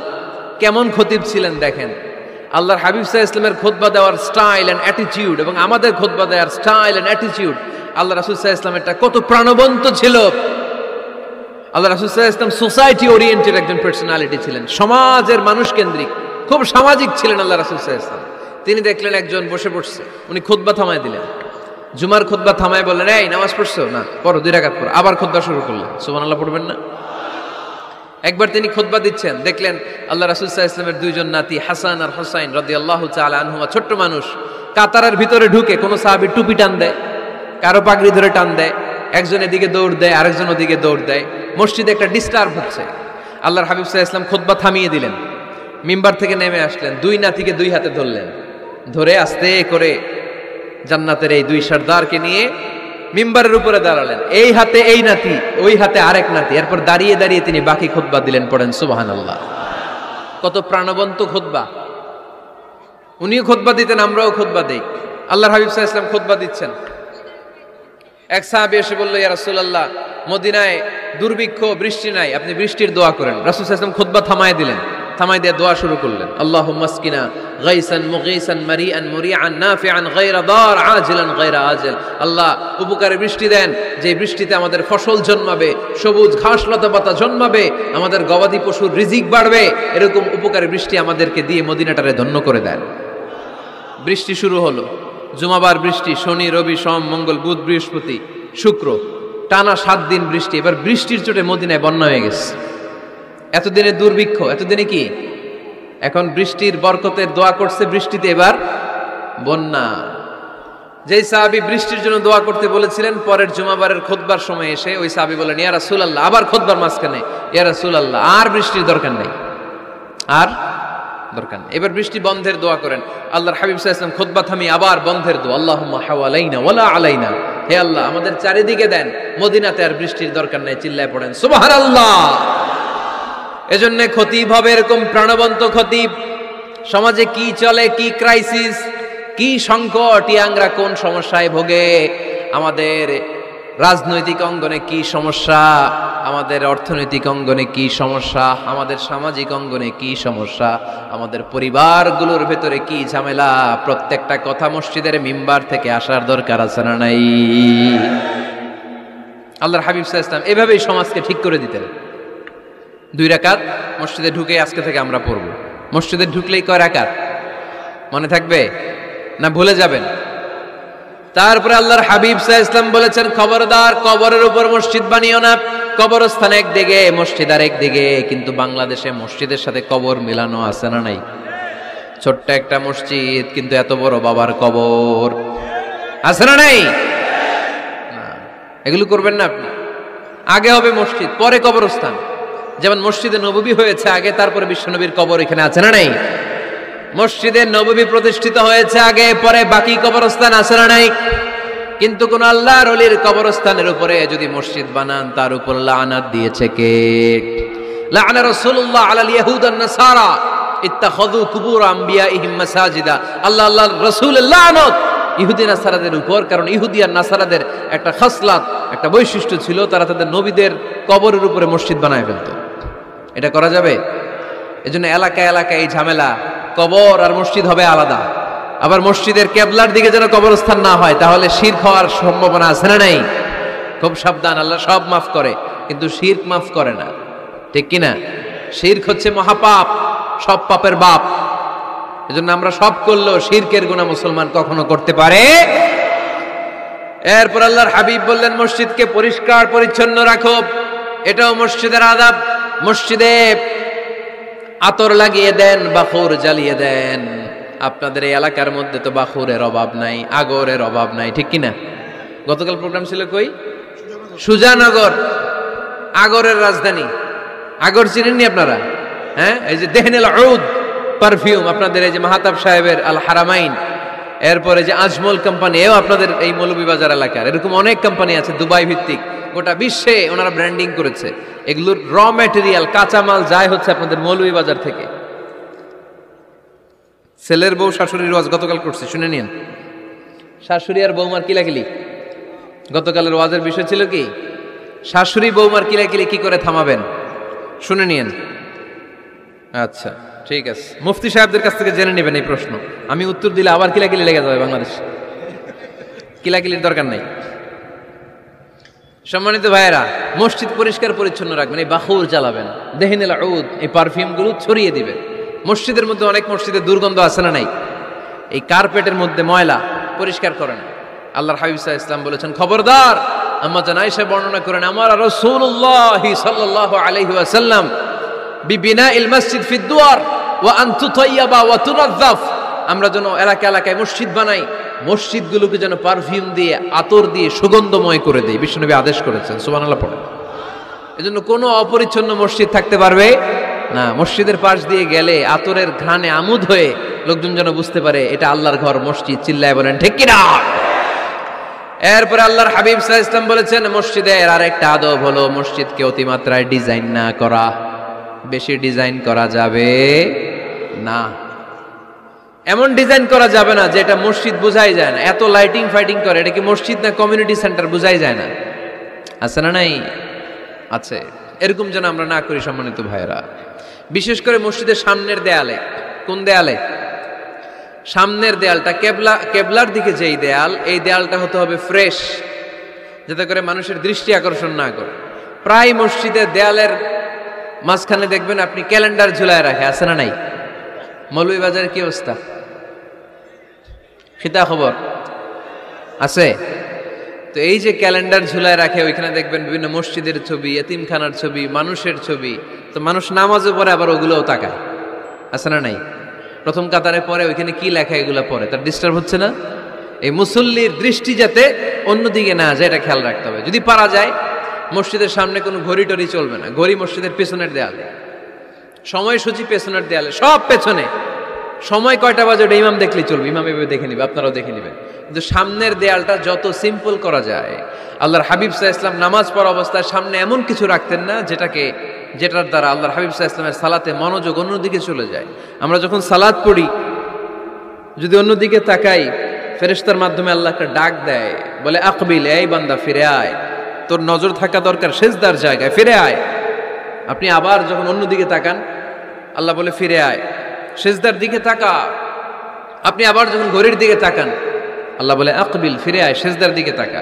কেমন খতিব ছিলেন দেখেন। আল্লাহর হাবিব সাল্লাল্লাহু আলাইহি সাল্লামের খুতবা দেওয়ার স্টাইল এন্ড অ্যাটিটিউড এবং আমাদের খুতবা দেওয়ার স্টাইল এন্ড অ্যাটিটিউড, আল্লাহ রাসূল সাল্লাল্লাহু আলাইহি সাল্লামেরটা কত প্রাণবন্ত ছিল। আল্লাহ রাসূল সাল্লাল্লাহু আলাইহি সাল্লাম সোসাইটি ওরিয়েন্টেড একজন পার্সোনালিটি ছিলেন, সমাজের মানুষ কেন্দ্রিক, খুব সামাজিক ছিলেন আল্লাহ রাসূল সাল্লাল্লাহু আলাইহি সাল্লাম। তিনি দেখলেন একজন বসে পড়ছে, উনি খুতবা থামায় দিলেন। জুমার খুতবা থামায় বললেন এই নামাজ পড়ছো না? পড়ো, 2 রাকাত পড়ো। আবার খুতবা শুরু করলেন। সুবহানাল্লাহ পড়বেন না? একবার তিনি খুতবা দিচ্ছেন, দেখলেন আল্লাহ রাসূল সাল্লাল্লাহু আলাইহি ওয়াসাল্লামের 2 জন নাতি হাসান আর হুসাইন রাদিয়াল্লাহু তাআলা আনহুমা, ছোট্ট মানুষ, কাতারের ভিতরে ঢুকে কোন সাহাবী টুপি টান দেয়, কারো পাগড়ি ধরে টান দেয়, একজন এদিকে দৌড় দেয়, আরেকজন ওদিকে দৌড় দেয়। মসজিদে একটা ডিস্টার্ব হচ্ছে। আল্লাহর হাবিব সাল্লাল্লাহু আলাইহি ওয়াসাল্লাম খুতবা থামিয়ে দিলেন, মিম্বার থেকে নেমে আসলেন, দুই নাতিকে দুই হাতে ধরলেন, ধরে আস্তে করে জান্নাতের এই দুই সর্দারকে নিয়ে মিম্বারের উপরে দাঁড়ালেন, এই হাতে এই নাতি, ওই হাতে আরেক নাতি। এরপর দাঁড়িয়ে দাঁড়িয়ে তিনি বাকি খুতবা দিলেন। পড়েন সুবহানাল্লাহ। কত প্রাণবন্ত খুতবা! উনিও খুতবা দিতেন, আমরাও খুতবা দেই। আল্লাহর হাবিব সাল্লাল্লাহু আলাইহি ওয়াসাল্লাম খুতবা দিচ্ছেন, এক সাহাবী এসে বলল, ইয়া রাসূলুল্লাহ, মদিনায় দুর্ভিক্ষ, বৃষ্টি নাই, আপনি বৃষ্টির দোয়া করেন। রাসূল সাল্লাল্লাহু আলাইহি ওয়াসাল্লাম খুতবা থামায় দিলেন, থামাই দিয়ে দোয়া শুরু করলেন, আল্লাহুম্মা আসকিনা গাইসান মুগীসান মারিআন মুরিআন নাফিআন গায়রা দার আজিলান গায়রা আজিল। আল্লাহ, উপকারে বৃষ্টি দেন, যে বৃষ্টিতে আমাদের ফসল জন্মাবে, সবুজ ঘাস লতা পাতা জন্মাবে, আমাদের গবাদি পশুর রিজিক বাড়বে, এরকম উপকারে বৃষ্টি আমাদেরকে দিয়ে মদিনাটারে ধন্য করে দেন। বৃষ্টি শুরু হলো, জুমাবার বৃষ্টি, শনি রবি সোম মঙ্গল বুধ বৃহস্পতি শুক্র, টানা 7 দিন বৃষ্টি। এবার বৃষ্টির চোটে মদিনায় বন্যা হয়ে গেছে। এতদিনে দুর্ভিক্ষ, এতদিনে কি? এখন বৃষ্টির বরকতের দোয়া করছে, বৃষ্টিতে এবার বন্যা। যেই সাহাবী বৃষ্টির জন্য দোয়া করতে বলেছিলেন, পরের জুমাবারের খুতবার সময় এসে ওই সাহাবী বলেন, ইয়া রাসূলুল্লাহ, আবার খুতবার মাঝখানে, ইয়া রাসূলুল্লাহ, আর বৃষ্টির দরকার নেই, আর দরকার নেই, এবার বৃষ্টি বন্ধের দোয়া করেন। আল্লাহর হাবিব সাল্লাল্লাহু আলাইহি ওয়াসাল্লাম খুতবা থামিয়ে আবার বন্ধের দোয়া, আল্লাহুম্মা হাওয়ালাইনা ওয়ালা আলাইনা, হে আল্লাহ আমাদের চারিদিকে দেন, মদিনাতে আর বৃষ্টির দরকার নেই। চিল্লায় পড়েন সুবহানাল্লাহ। এজন্য খতিব হবে এরকম প্রাণবন্ত খতিব। সমাজে কি চলে, কি ক্রাইসিস, কি সংকট, ইয়াংরা কোন সমস্যায় ভোগে, আমাদের রাজনৈতিক অঙ্গনে কি সমস্যা, আমাদের অর্থনৈতিক অঙ্গনে কি সমস্যা, আমাদের সামাজিক অঙ্গনে কি সমস্যা, আমাদের পরিবারগুলোর ভেতরে কি ঝামেলা, প্রত্যেকটা কথা মসজিদের মিম্বার থেকে আসার দরকার আছে না নাই? আল্লাহর হাবিব সাল্লাল্লাহু আলাইহি ওয়াসাল্লাম এভাবেই সমাজকে ঠিক করে দিতেন। 2 রাকাত মসজিদে ঢুকে আজকে থেকে আমরা পড়ব। মসজিদে ঢুকলেই কয় রাকাত মনে থাকবে না ভুলে যাবেন? তারপরে আল্লাহর হাবিব সাল্লাল্লাহু আলাইহি ওয়াসাল্লাম বলেছেন, খবরদার কবরের উপর মসজিদ বানিও না। কবরস্থান একদিকে, মসজিদ আর একদিকে, কিন্তু বাংলাদেশে মসজিদের সাথে কবর মিলানো আছে না নাই? ছোট্ট একটা মসজিদ, কিন্তু এত বড় বাবার কবর আছে না নাই? না, এগুলো করবেন না আপনি। আগে হবে মসজিদ, পরে কবরস্থান। যেমন মসজিদে নববী হয়েছে আগে, তারপরে বিশ্বনবীর কবর এখানে আছে না নাই? মসজিদে নববী প্রতিষ্ঠিত হয়েছে আগে, পরে বাকি কবরস্থান আছে না নাই? কিন্তু কোন আল্লাহর ওলির কবরস্থানের উপরে যদি মসজিদ বানান, তার উপর লানাত দিয়েছে কে? লাআনা রাসূলুল্লাহ আলাল ইয়াহুদ ওয়ান নাসারা ইত্তাখাযু কুবুর আমবিয়াইহিম মাসাজিদা। আল্লাহর রাসূলের লানত ইহুদি নাসারাদের উপর, কারণ ইহুদি আর নাসারাদের একটা খাসলাত, একটা বৈশিষ্ট্য ছিল, তারা তাদের নবীদের কবরের উপরে মসজিদ বানায় ফেলত। এটা করা যাবে? এজন্য এলাকায় এলাকায় এই ঝামেলা, কবর আর মসজিদ হবে আলাদা। আবার মসজিদের কেবলার দিকে যেন কবরস্থান না হয়, তাহলে শিরক হওয়ার সম্ভাবনা আছে না নাই? খুব সাবধান, আল্লাহ সব মাফ করে কিন্তু শিরক মাফ করে না, ঠিক কিনা? শিরক হচ্ছে মহাপাপ, সব পাপের বাপ। এজন্য আমরা সব করলেও শিরকের গুনাহ মুসলমান কখনো করতে পারে। এরপর আল্লাহর হাবিব বললেন, মসজিদকে পরিষ্কার পরিচ্ছন্ন রাখো, এটাও মসজিদের আদাব। মসজিদে আতর লাগিয়ে দেন, বাখুর জ্বালিয়ে দেন। আপনাদের এই এলাকার মধ্যে তো বাখুরের অভাব নাই, আগরের অভাব নাই, ঠিক কিনা? গতকাল প্রোগ্রাম ছিল কই? সুজানগর, আগরের রাজধানী। আগর চিনেননি আপনারা? হ্যাঁ, এই যে দেহনেল উদ পারফিউম, আপনাদের এই যে মাহতাব সাহেবের আল হারামাইন, এরপরে যে আজমল কোম্পানি, এও আপনাদের এই মৌলভীবাজার এলাকার। এরকম অনেক কোম্পানি আছে দুবাই ভিত্তিক, গোটা বিশ্বে ওনারা ব্র্যান্ডিং করেছে। এগুলোর র ম্যাটেরিয়াল, কাঁচামাল যায় হচ্ছে আপনাদের মৌলভীবাজার থেকে। ছেলের বউ শাশুড়ির ওয়াজ গতকাল করছে, শুনে নিন। শাশুড়ি আর বৌমার কিলাকিলি, গতকালের ওয়াজের বিষয় ছিল কি? শাশুড়ি বৌমার কিলাকিলি কি করে থামাবেন, শুনে নিন। আচ্ছা ঠিক আছে, মুফতি সাহেবদের কাছ থেকে জেনে নেবেন এই প্রশ্ন। আমি উত্তর দিলে আবার কিলাকিলি লেগে যাবে বাংলাদেশ। কিলাকিলির দরকার নাই। সম্মানিত ভাইয়েরা, মসজিদ পরিষ্কার পরিচ্ছন্ন রাখবেন, এই বাখুর জ্বালাবেন, দেহনেল উদ, এই পারফিউমগুলো ছড়িয়ে দিবেন। মসজিদের মধ্যে অনেক মসজিদে দুর্গন্ধ আছে না নাই? এই কার্পেটের মধ্যে ময়লা, পরিষ্কার করেন। আল্লাহর হাবিব সাল্লাল্লাহু আলাইহি ওয়াসাল্লাম বলেছেন, খবরদার। আম্মা জান আয়েশা বর্ণনা করেন, আমার রাসূলুল্লাহ সাল্লাল্লাহু আলাইহি ওয়াসাল্লাম বিবিনাইল মসজিদ ফিদ দুয়ার ওয়া আন তুতাইয়াবা ওয়া তুনাযাফ, আমরা যেন এলাকা এলাকায় মসজিদ বানাই, মসজিদগুলোকে যেন পারফিউম দিয়ে, আতর দিয়ে সুগন্ধময় করে দেই। বিশ্বনবী আদেশ করেছেন, সুবহানাল্লাহ পড়েন। এজন্য কোনো অপরিচ্ছন্ন মসজিদ থাকতে পারবে না। মসজিদের পাশ দিয়ে গেলে আতরের ঘ্রাণে আমোদ হয়ে লোকজন যেন বুঝতে পারে এটা আল্লাহর ঘর, মসজিদ। চিল্লায় বলেন ঠিক কিনা? এরপরে আল্লাহর হাবিব সাল্লাল্লাহু আলাইহি ওয়াসাল্লাম বলেছেন মসজিদের আরেকটা আদব হলো মসজিদকে অতিমাত্রায় ডিজাইন না করা। বেশি ডিজাইন করা যাবে না। এমন ডিজাইন করা যাবে না যে এটা মসজিদ বোঝাই যায় না। এত লাইটিং ফাইটিং করে, এটা কি মসজিদ না কমিউনিটি সেন্টার বোঝাই যায় না। আছে না নাই? আছে। এরকম যেন আমরা না করি সম্মানিত ভাইয়েরা। বিশেষ করে মসজিদের সামনের দেয়ালে। কোন দেয়ালে? সামনের দেয়ালটা কেবলার দিকে যেই দেয়াল, এই দেয়ালটা হতে হবে ফ্রেশ, যাতে করে মানুষের দৃষ্টি আকর্ষণ না করে। প্রায় মসজিদের দেয়ালের মাঝখানে দেখবেন আপনি ক্যালেন্ডার ঝুলায় রাখে। আছে না নাই? মৌলভীবাজারের কি অবস্থা? খিতা খবর আছে? তো এই যে ক্যালেন্ডার ঝুলায় রাখে, ওইখানে দেখবেন বিভিন্ন মসজিদের ছবি, এতিমখানার ছবি, মানুষের ছবি। তো মানুষ নামাজে পড়ে আবার ওগুলোও তাকায়। আছে না নাই? প্রথম কাতারে পরে ওইখানে কি লেখা এগুলো পড়ে, তার ডিস্টার্ব হচ্ছে না? এই মুসল্লির দৃষ্টি যাতে অন্যদিকে না যায় এটা খেয়াল রাখতে হবে। যদি পারা যায় মসজিদের সামনে কোনো ঘড়ি টড়ি চলবে না। ঘড়ি মসজিদের পেছনের দেয়ালে, সময়সূচি পেছনের দেয়ালে, সব পেছনে। সময় কয়টা বাজে ওটা ইমাম দেখলেই চলবে, ইমাম এভাবে দেখে নিবে, আপনারাও দেখে নিবেন। কিন্তু সামনের দেয়ালটা যত সিম্পল করা যায়। আল্লাহর হাবিব সাল্লাল্লাহু আলাইহি ওয়াসাল্লাম নামাজ পড়া অবস্থায় সামনে এমন কিছু রাখতেন না যেটার দ্বারা আল্লাহর হাবিব সাল্লাল্লাহু আলাইহি ওয়াসাল্লামের সালাতে মনোযোগ অন্যদিকে চলে যায়। আমরা যখন সালাত পড়ি যদি অন্যদিকে তাকাই, ফেরেশতার মাধ্যমে আল্লাহ একটা ডাক দেয়, বলে আকবিল, এই বান্দা ফিরে আয়, তোর নজর থাকা দরকার সিজদার জায়গায়, ফিরে আয়। আপনি আবার যখন অন্যদিকে তাকান আল্লাহ বলে ফিরে আয়, সিজদার দিকে তাকা। আপনি আবার যখন ঘড়ির দিকে তাকান আল্লাহ বলে আকবিল, ফিরে আয়, সিজদার দিকে তাকা।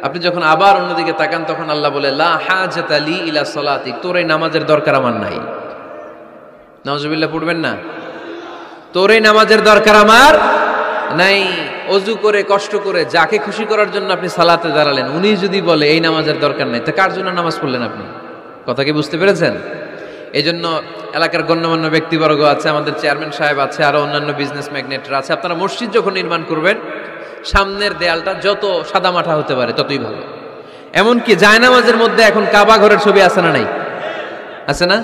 আপনি যখন আবার অন্যদিকে তাকান তখন আল্লাহ বলে লা হাজাতা লি ইলা সালাতিক, তোর এই নামাজের দরকার আমার নাই। নাউজুবিল্লাহ পড়বেন না? তোর এই নামাজের দরকার আমার নাই। অজু করে কষ্ট করে যাকে খুশি করার জন্য আপনি সালাতে দাঁড়ালেন, উনি যদি বলে এই নামাজের দরকার নাই, তা কার জন্য নামাজ পড়লেন আপনি? কথা কি বুঝতে পেরেছেন? এই জন্য এলাকার গণ্যমান্য ব্যক্তিবর্গ আছে, আমাদের চেয়ারম্যান সাহেব আছে, আরো অন্যান্য বিজনেস ম্যাগনেটরা আছে। আপনারা মসজিদ যখন নির্মাণ করবেন সামনের দেয়ালটা যত সাদামাটা হতে পারে ততই ভালো। এমনকি জায়নামাজের মধ্যে এখন কাবা ঘরের ছবি আছে না নাই? আছে না?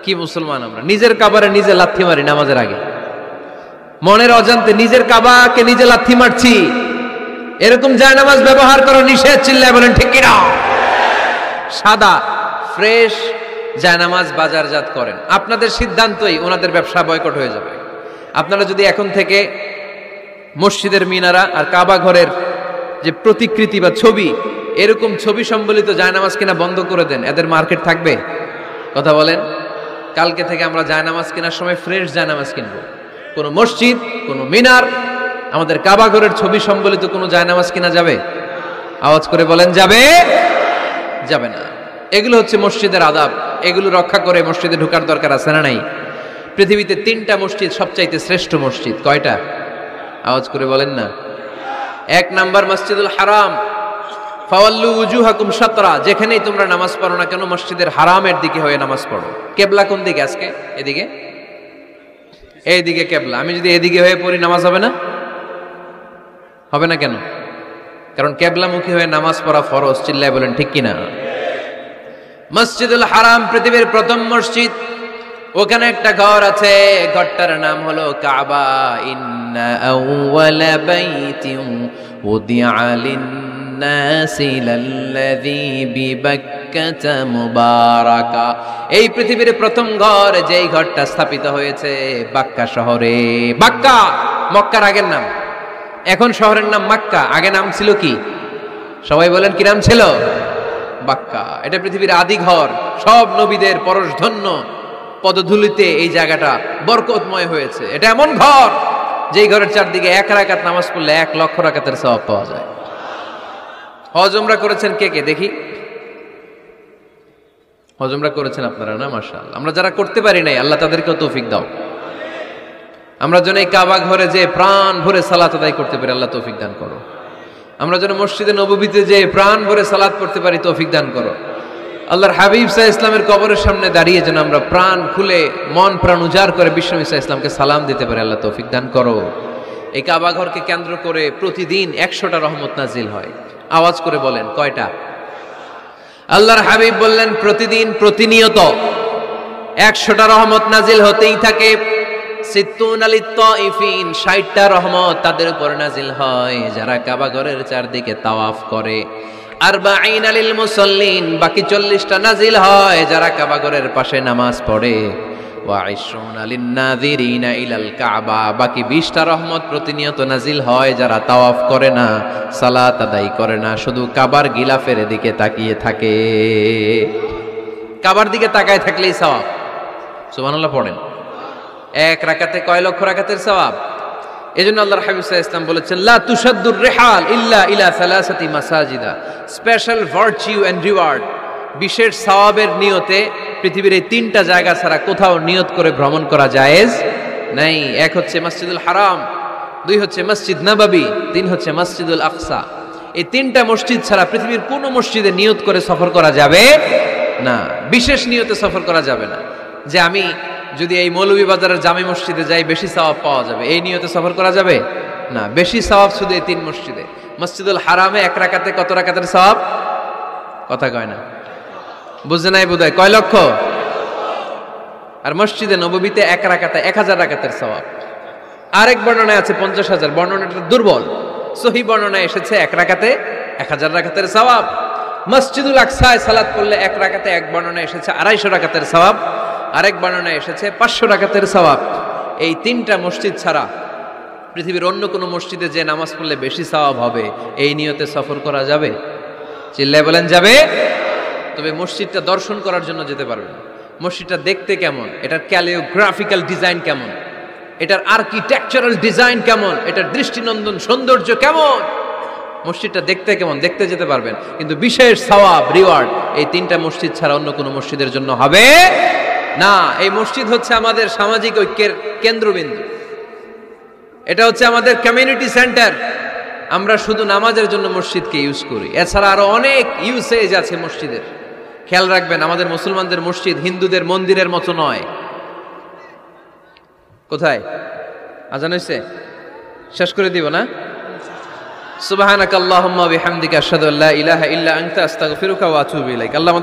কি মুসলমান আমরা! নিজের কাবারে নিজে লাথি মারি নামাজের আগে, মনের অজান্তে নিজের কাবাকে নিজে লাথি মারছি। এরকম জায়নামাজ ব্যবহার করা নিষেধ। চিল্লায় বলেন ঠিক কিনা? সাদা ফ্রেশ জায়নামাজ বাজারজাত করেন। আপনাদের সিদ্ধান্তই ওনাদের ব্যবসা বয়কট হয়ে যাবে। আপনারা যদি এখন থেকে মসজিদের মিনারা আর কাবা ঘরের যে প্রতিকৃতি বা ছবি, এরকম ছবি সম্বলিত জায়নামাজ কিনা বন্ধ করে দেন, এদের মার্কেট থাকবে? কথা বলেন। কালকে থেকে আমরা জায়নামাজ কেনার সময় ফ্রেশ জায়নামাজ কিনবো। কোনো মসজিদ, কোনো মিনার, আমাদের কাবা ঘরের ছবি সম্বলিত কোনো জায়নামাজ কিনা যাবে? আওয়াজ করে বলেন যাবে? যাবে না। এগুলো হচ্ছে মসজিদের আদাব। এগুলো রক্ষা করে মসজিদে ঢোকার দরকার আছে না নাই? পৃথিবীতে 3টা মসজিদ সবচাইতে শ্রেষ্ঠ মসজিদ। কয়টা? আওয়াজ করে বলেন না। 1 নাম্বার মসজিদুল হারাম, ফাওয়াল্লু উজুহাকুম শাতরা। যেখানেই তোমরা নামাজ পড়ো না কেন মসজিদের হারামের দিকে হয়ে নামাজ পড়ো। কেবলা কোন দিকে আজকে? এদিকে, এইদিকে কেবলা। আমি যদি এদিকে হয়ে পড়ি নামাজ হবে না? হবে না কেন? কারণ কেবলামুখী হয়ে নামাজ পড়া ফরজ। চিল্লায় বলেন ঠিক কিনা? মসজিদুল হারাম পৃথিবীর প্রথম মসজিদ। ওখানে একটা ঘর আছে, ঘরটার নাম হলো কাবা। ইন্না আউওয়ালা বাইতিন উদিআ লিন-নাসি লাল্লাযী বিবাক্কাতা মুবারাকা। এই পৃথিবীর প্রথম ঘর, যেই ঘরটা স্থাপিত হয়েছে বাক্কা শহরে। বাক্কা মক্কার আগের নাম, এখন শহরের নাম মক্কা। আগে নাম ছিল কি? সবাই বলেন কি নাম ছিল? বাক্কা। এটা পৃথিবীর আদি ঘর। সব নবীদের পরশধন্য পদধূলিতে এই জায়গাটা বরকতময় হয়েছে। এটা এমন ঘর যেই ঘরের চারদিকে 1 রাকাত নামাজ পড়লে 1 লক্ষ রাকাতের সওয়াব পাওয়া যায়। হজ উমরা করেছেন কে কে দেখি? হজ উমরা করেছেন আপনারা না? মাশাআল্লাহ। আমরা যারা করতে পারি নাই আল্লাহ তাদেরকেও তৌফিক দাও। আমরা যেন এই কাবা ঘরে যে প্রাণ ভরে সালাত আদায় করতে পারি, আল্লাহ তৌফিক দান করো। আমরা যেন মসজিদে নববীতে যে প্রাণ ভরে সালাত পড়তে পারি, তৌফিক দান করো। আল্লাহর হাবিব সাল্লাল্লাহু আলাইহি ওয়াসাল্লামের কবরের সামনে দাঁড়িয়ে যেন আমরা প্রাণ খুলে মন প্রাণ উজাড় করে বিশ্বনবী সাল্লাল্লাহু আলাইহি ওয়াসাল্লামকে সালাম দিতে পারি, আল্লাহ তৌফিক দান করো। এই কাবা ঘরকে কেন্দ্র করে প্রতিদিন 100টা রহমত নাজিল হয়। আওয়াজ করে বলেন কয়টা? আল্লাহর হাবিব বললেন প্রতিদিন প্রতিনিয়ত 100টা রহমত নাজিল হতেই থাকে। 60টা রহমত তাদের উপর নাজিল হয় যারা কাবা ঘরের চারদিকে তাওয়াফ করে। 40 লিল মুসাল্লিন, বাকি 40টা নাজিল হয় যারা কাবা ঘরের পাশে নামাজ পড়ে। ওয়া 20 লিন নাযিরিনা ইলাল কাবা, বাকি 20টা রহমত প্রতিনিয়ত নাজিল হয় যারা তাওয়াফ করে না, সালাত আদায় করে না, শুধু কাবার গিলাফের দিকে তাকিয়ে থাকে। কাবার দিকে তাকায় থাকলেই সওয়াব। সুবহানাল্লাহ পড়েন। এক রাকাতে কয় লক্ষ রাকাতের সওয়াব। এজন্য আল্লাহর হাবিব সাল্লাল্লাহু আলাইহি ওয়াসাল্লাম বলেছেন, লা তুশাদ্দুর রিহাল ইল্লা ইলা সালাসাতি মাসাজিদা, স্পেশাল ভার্চু এন্ড রিওয়ার্ড, বিশেষ সওয়াবের নিয়তে পৃথিবীর এই 3টা জায়গা ছাড়া কোথাও নিয়ত করে ভ্রমণ করা জায়েজ নাই। এক হচ্ছে মসজিদুল হারাম, 2 হচ্ছে মসজিদ নববী, 3 হচ্ছে মসজিদুল আকসা। এই 3টা মসজিদ ছাড়া পৃথিবীর কোনো মসজিদে নিয়ত করে সফর করা যাবে না, বিশেষ নিয়তে সফর করা যাবে না। যে আমি যদি এই মৌলভীবাজারের জামে মসজিদে যাই বেশি সওয়াব পাওয়া যাবে, এই নিয়তে সফর করা যাবে না। বেশি সওয়াব শুধু এই 3 মসজিদে। মসজিদুল হারামে 1 রাকাতে কত রাকাতের সওয়াব? কথা কয় না, বুঝে নাই বোধহয়, কয় লক্ষ। আর মসজিদে নববীতে 1 রাকাতে 1000 রাকাতের সওয়াব। আরেক বর্ণনায় আছে 50,000, বর্ণনাটা দুর্বল। সহিহ বর্ণনায় এসেছে 1 রাকাতে 1000 রাকাতের সওয়াব। মসজিদুল আকসায় সালাত পড়লে 1 রাকাতে, এক বর্ণনায় এসেছে 250 রাকাতের সওয়াব, আরেক বর্ণনায় এসেছে 500 রাকাতের সওয়াব। এই 3টা মসজিদ ছাড়া পৃথিবীর অন্য কোনো মসজিদে যে নামাজ পড়লে বেশি সওয়াব হবে, এই নিয়তে সফর করা যাবে? চিল্লায় বলেন যাবে। তবে মসজিদটা দর্শন করার জন্য যেতে পারবেন। মসজিদটা দেখতে কেমন, এটার ক্যালিওগ্রাফিক্যাল ডিজাইন কেমন, এটার আর্কিটেকচারাল ডিজাইন কেমন, এটার দৃষ্টিনন্দন সৌন্দর্য কেমন, মসজিদটা দেখতে কেমন, দেখতে যেতে পারবেন। কিন্তু বিশেষ সওয়াব রিওয়ার্ড এই 3টা মসজিদ ছাড়া অন্য কোনো মসজিদের জন্য হবে না। এই মসজিদ হচ্ছে আমাদের সামাজিক ঐক্যের কেন্দ্রবিন্দু, এটা হচ্ছে আমাদের কমিউনিটি সেন্টার। আমরা শুধু নামাজের জন্য মসজিদকে ইউজ করি, এছাড়া আরো অনেক ইউসেজ আছে মসজিদের। খেয়াল রাখবেন, আমাদের মুসলমানদের মসজিদ হিন্দুদের মন্দিরের মতো নয়। কোথায় আজান হইছে? শেষ করে দিব না? সুবহানাকাল্লাহুম্মা বিহামদিকা আশহাদু আল্লা ইলাহা ইল্লা আনতা আস্তাগফিরুকা ওয়া আতুবু ইলাইক। আল্লাহ